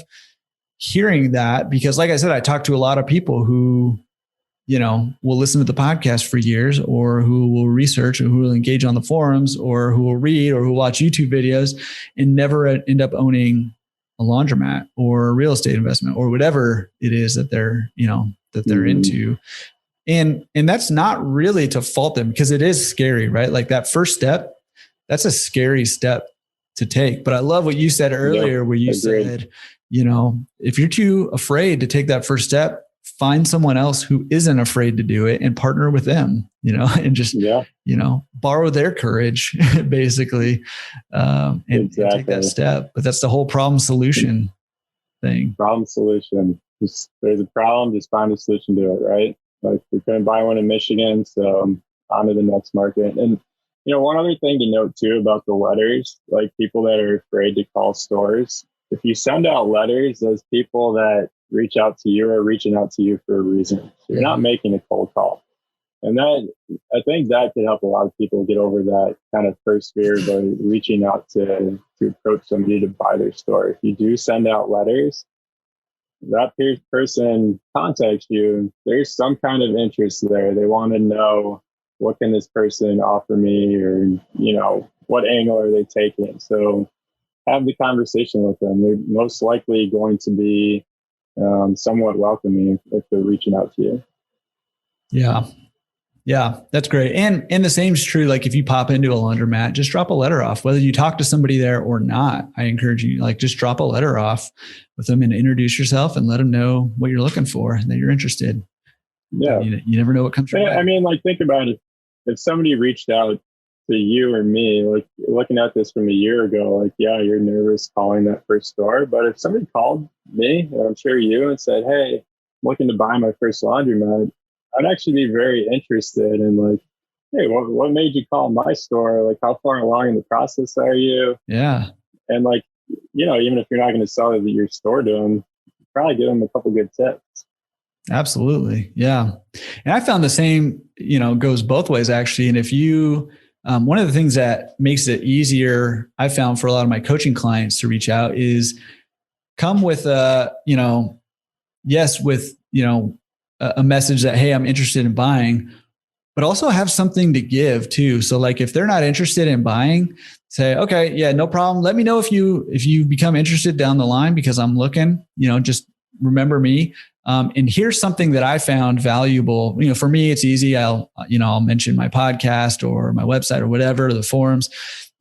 hearing that, because like I said, I talk to a lot of people who, will listen to the podcast for years, or who will research, or who will engage on the forums, or who will read, or who will watch YouTube videos, and never end up owning a laundromat or a real estate investment, or whatever it is that they're, that they're into. And that's not really to fault them, because it is scary, right? Like that first step, that's a scary step to take. But I love what you said earlier, where you said, if you're too afraid to take that first step, find someone else who isn't afraid to do it and partner with them, and just, borrow their courage basically, and take that step. But that's the whole problem solution thing. Problem solution. There's a problem, just find a solution to it, right? Like, we couldn't buy one in Michigan, so on to the next market. And, one other thing to note too about the letters, like people that are afraid to call stores, if you send out letters, those people that reach out to you are reaching out to you for a reason. So you're not making a cold call. And I think that could help a lot of people get over that kind of first fear by reaching out to approach somebody to buy their store. If you do send out letters, that person contacts you, there's some kind of interest there. They want to know what can this person offer me, or, what angle are they taking? So have the conversation with them. They're most likely going to be somewhat welcoming if they're reaching out to you. Yeah. Yeah, that's great. And the same is true. Like if you pop into a laundromat, just drop a letter off, whether you talk to somebody there or not. I encourage you, like, just drop a letter off with them and introduce yourself and let them know what you're looking for and that you're interested. Yeah. You never know what comes your way. I mean, like, think about it. If somebody reached out to you or me, like looking at this from a year ago, like, yeah, you're nervous calling that first store. But if somebody called me, and I'm sure you, and said, hey, I'm looking to buy my first laundromat, I'd actually be very interested in, like, hey, what made you call my store? Like, how far along in the process are you? Yeah. And, like, even if you're not going to sell your store to them, probably give them a couple good tips. Absolutely. Yeah. And I found the same, goes both ways, actually. And if you, one of the things that makes it easier, I found for a lot of my coaching clients to reach out is come with a message that, hey, I'm interested in buying, but also have something to give too. So like if they're not interested in buying, say, okay, yeah, no problem. Let me know if you become interested down the line, because I'm looking, just remember me. And here's something that I found valuable. For me, it's easy. I'll mention my podcast or my website or whatever, the forums.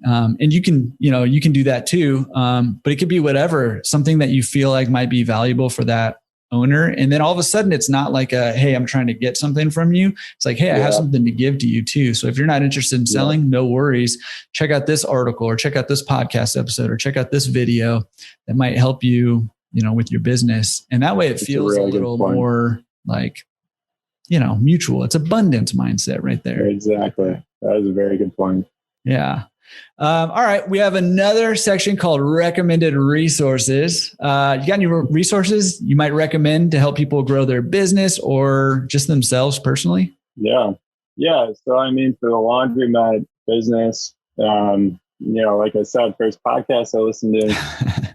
And you can do that too. But it could be whatever, something that you feel like might be valuable for that owner. And then all of a sudden it's not like hey, I'm trying to get something from you. It's like, hey, I have something to give to you too. So if you're not interested in selling, no worries. Check out this article, or check out this podcast episode, or check out this video that might help you, with your business. And that way it feels a little more like, mutual. It's abundance mindset right there. Exactly. That is a very good point. Yeah. All right. We have another section called recommended resources. You got any resources you might recommend to help people grow their business or just themselves personally? Yeah. So, I mean, for the laundromat business, like I said, first podcast I listened to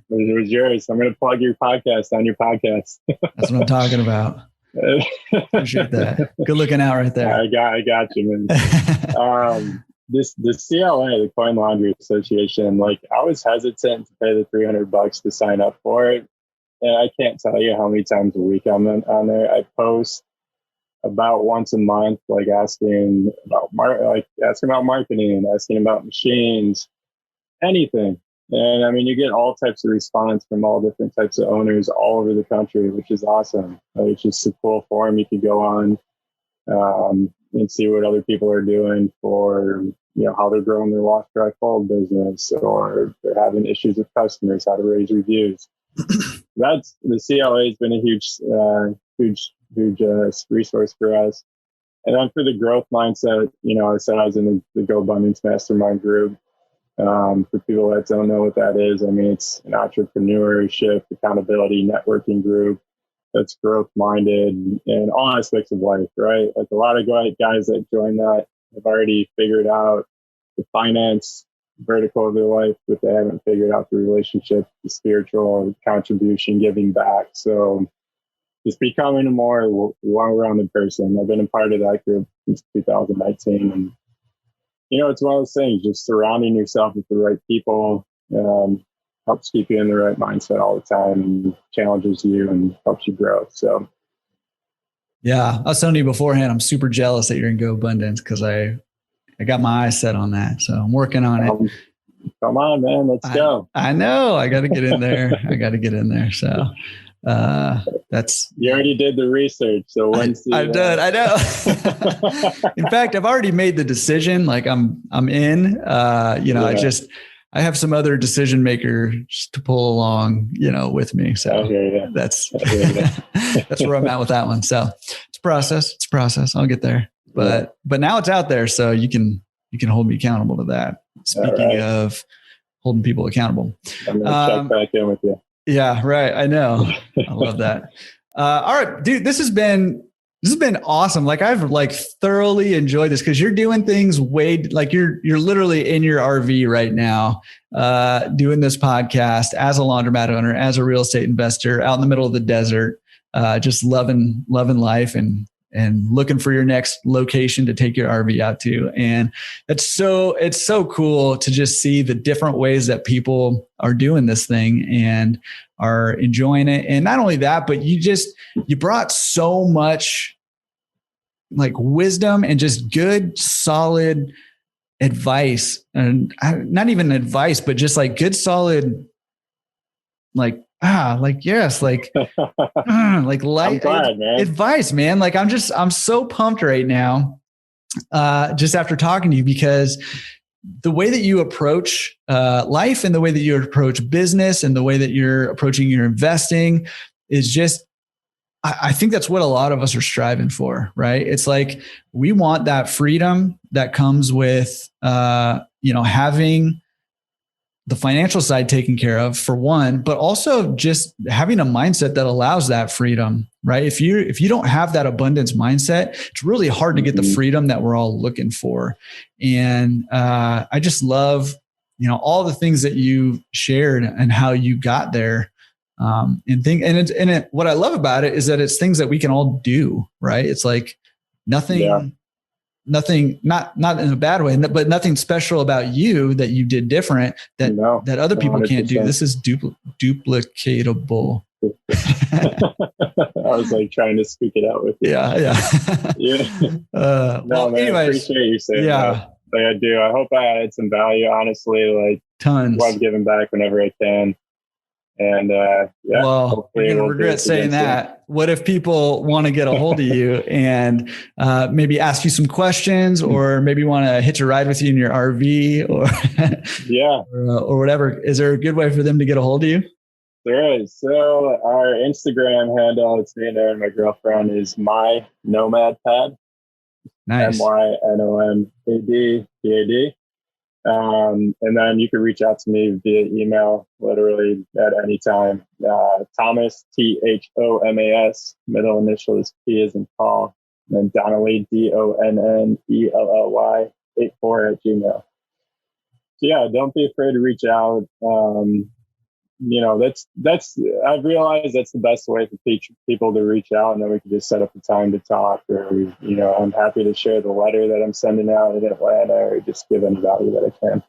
was yours. I'm going to plug your podcast on your podcast. That's what I'm talking about. Appreciate that. Good looking out right there. I got you, man. The CLA, the Coin Laundry Association, like, I was hesitant to pay the $300 to sign up for it. And I can't tell you how many times a week I'm on there. I post about once a month, like asking about marketing, asking about machines, anything. And I mean, you get all types of response from all different types of owners all over the country, which is awesome. It's just a cool forum you could go on and see what other people are doing for, how they're growing their wash, dry, fold business, or they're having issues with customers, how to raise reviews. The CLA has been a huge resource for us. And then for the growth mindset, I said I was in the Go Abundance Mastermind group. For people that don't know what that is, I mean, it's an entrepreneurship, accountability, networking group that's growth minded in all aspects of life, right? Like, a lot of guys that join that have already figured out the finance vertical of their life, but they haven't figured out the relationship, the spiritual contribution, giving back. So just becoming a more well-rounded person. I've been a part of that group since 2019. And, it's one of those things, just surrounding yourself with the right people helps keep you in the right mindset all the time, and challenges you and helps you grow. So, yeah, I was telling you beforehand, I'm super jealous that you're in Go Abundance, because I got my eyes set on that. So I'm working on it. Come on, man, let's go. I know. I got to get in there. So that's, you already did the research. So once I've done, I know. In fact, I've already made the decision. Like, I'm in. I have some other decision makers to pull along, with me. So that's where I'm at with that one. So it's a process. I'll get there. But now it's out there, so you can hold me accountable to that. Speaking of holding people accountable, I'm gonna check back in with you. Yeah, right. I know. I love that. All right, dude, this has been awesome. Like, I've thoroughly enjoyed this, because you're doing things you're literally in your RV right now, doing this podcast as a laundromat owner, as a real estate investor, out in the middle of the desert, just loving life and looking for your next location to take your RV out to. And it's so cool to just see the different ways that people are doing this thing and are enjoying it. And not only that, but you brought so much like wisdom and just good, solid advice, and not even advice, but just like good, solid, like yes, like like light advice, man. Like I'm so pumped right now, just after talking to you, because the way that you approach life and the way that you approach business and the way that you're approaching your investing is just, I think that's what a lot of us are striving for, right? It's like we want that freedom that comes with, having the financial side taken care of, for one, but also just having a mindset that allows that freedom, right? If you don't have that abundance mindset, it's really hard to get the freedom that we're all looking for. And I just love, all the things that you shared and how you got there. What I love about it is that it's things that we can all do, right? It's like nothing, not in a bad way, but nothing special about you that you did different that other people 100%. Can't do. This is duplicatable. I was like trying to speak it out with you. Anyways, I appreciate you saying that. Like I do. I hope I added some value, honestly, like tons. Love giving back whenever I can. And well, you're going to regret saying that. What if people want to get a hold of you and maybe ask you some questions, or maybe want to hitch a ride with you in your RV or whatever? Is there a good way for them to get a hold of you? There is. So our Instagram handle, it's me and Erin, my girlfriend, is My Nomad Pad. Nice. MYNOMADPAD. And then you can reach out to me via email, literally at any time. Thomas, THOMAS, middle initial is P as in Paul, and then Donnelly, DONNELLY 84@gmail. So yeah, don't be afraid to reach out. That's I've realized that's the best way for people to reach out, and then we can just set up a time to talk, or I'm happy to share the letter that I'm sending out in Atlanta, or just give any value that I can.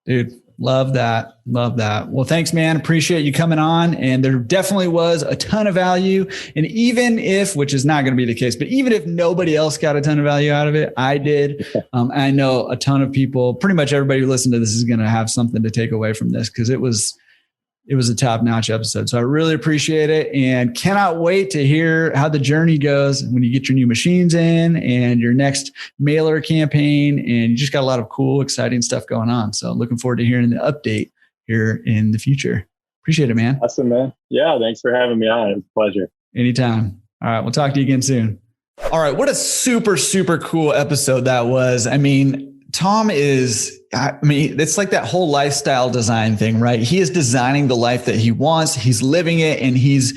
Dude, love that. Well, thanks, man. Appreciate you coming on. And there definitely was a ton of value. And even if, which is not going to be the case, but even if nobody else got a ton of value out of it, I did. I know a ton of people, pretty much everybody who listened to this is going to have something to take away from this, because it was a top-notch episode. So I really appreciate it, and cannot wait to hear how the journey goes when you get your new machines in and your next mailer campaign. And you just got a lot of cool, exciting stuff going on. So looking forward to hearing the update here in the future. Appreciate it, man. Awesome, man. Yeah, thanks for having me on. It was a pleasure. Anytime. All right, we'll talk to you again soon. All right, what a super, super cool episode that was. I mean, Tom it's like that whole lifestyle design thing, right? He is designing the life that he wants. He's living it, and he's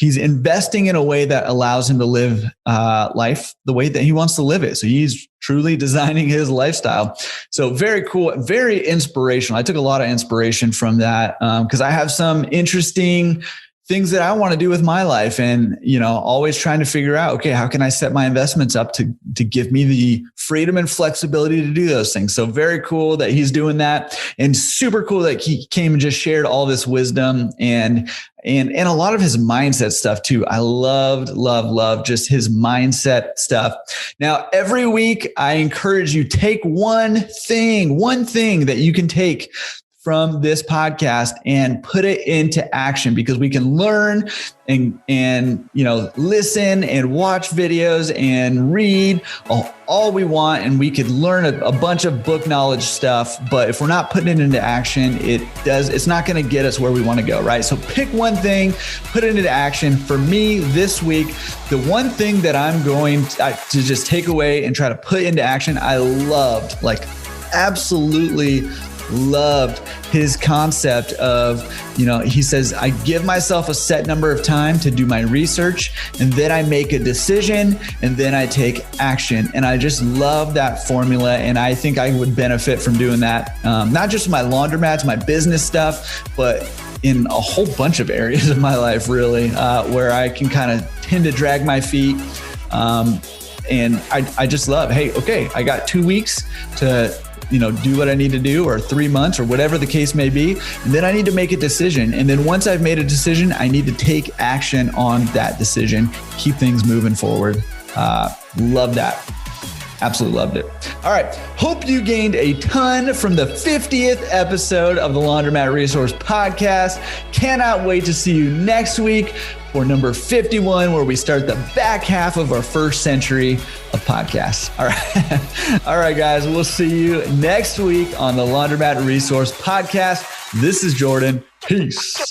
investing in a way that allows him to live life the way that he wants to live it. So he's truly designing his lifestyle. So very cool, very inspirational. I took a lot of inspiration from that because I have some interesting things that I want to do with my life, and, always trying to figure out, okay, how can I set my investments up to give me the freedom and flexibility to do those things? So very cool that he's doing that, and super cool that he came and just shared all this wisdom and a lot of his mindset stuff too. I love just his mindset stuff. Now, every week I encourage you, take one thing that you can take from this podcast and put it into action, because we can learn and listen and watch videos and read all we want, and we could learn a bunch of book knowledge stuff, but if we're not putting it into action, it's not going to get us where we want to go, right? So pick one thing, put it into action. For me this week, the one thing that I'm going to just take away and try to put into action, I absolutely loved his concept of, he says, I give myself a set number of time to do my research, and then I make a decision, and then I take action. And I just love that formula. And I think I would benefit from doing that, not just my laundromats, my business stuff, but in a whole bunch of areas of my life, really, where I can kind of tend to drag my feet. And I just love, hey, okay, I got 2 weeks to, do what I need to do, or 3 months, or whatever the case may be. And then I need to make a decision. And then once I've made a decision, I need to take action on that decision, keep things moving forward. Love that. Absolutely loved it. All right. Hope you gained a ton from the 50th episode of the Laundromat Resource Podcast. Cannot wait to see you next week for number 51, where we start the back half of our first century of podcasts. All right. All right, guys. We'll see you next week on the Laundromat Resource Podcast. This is Jordan. Peace.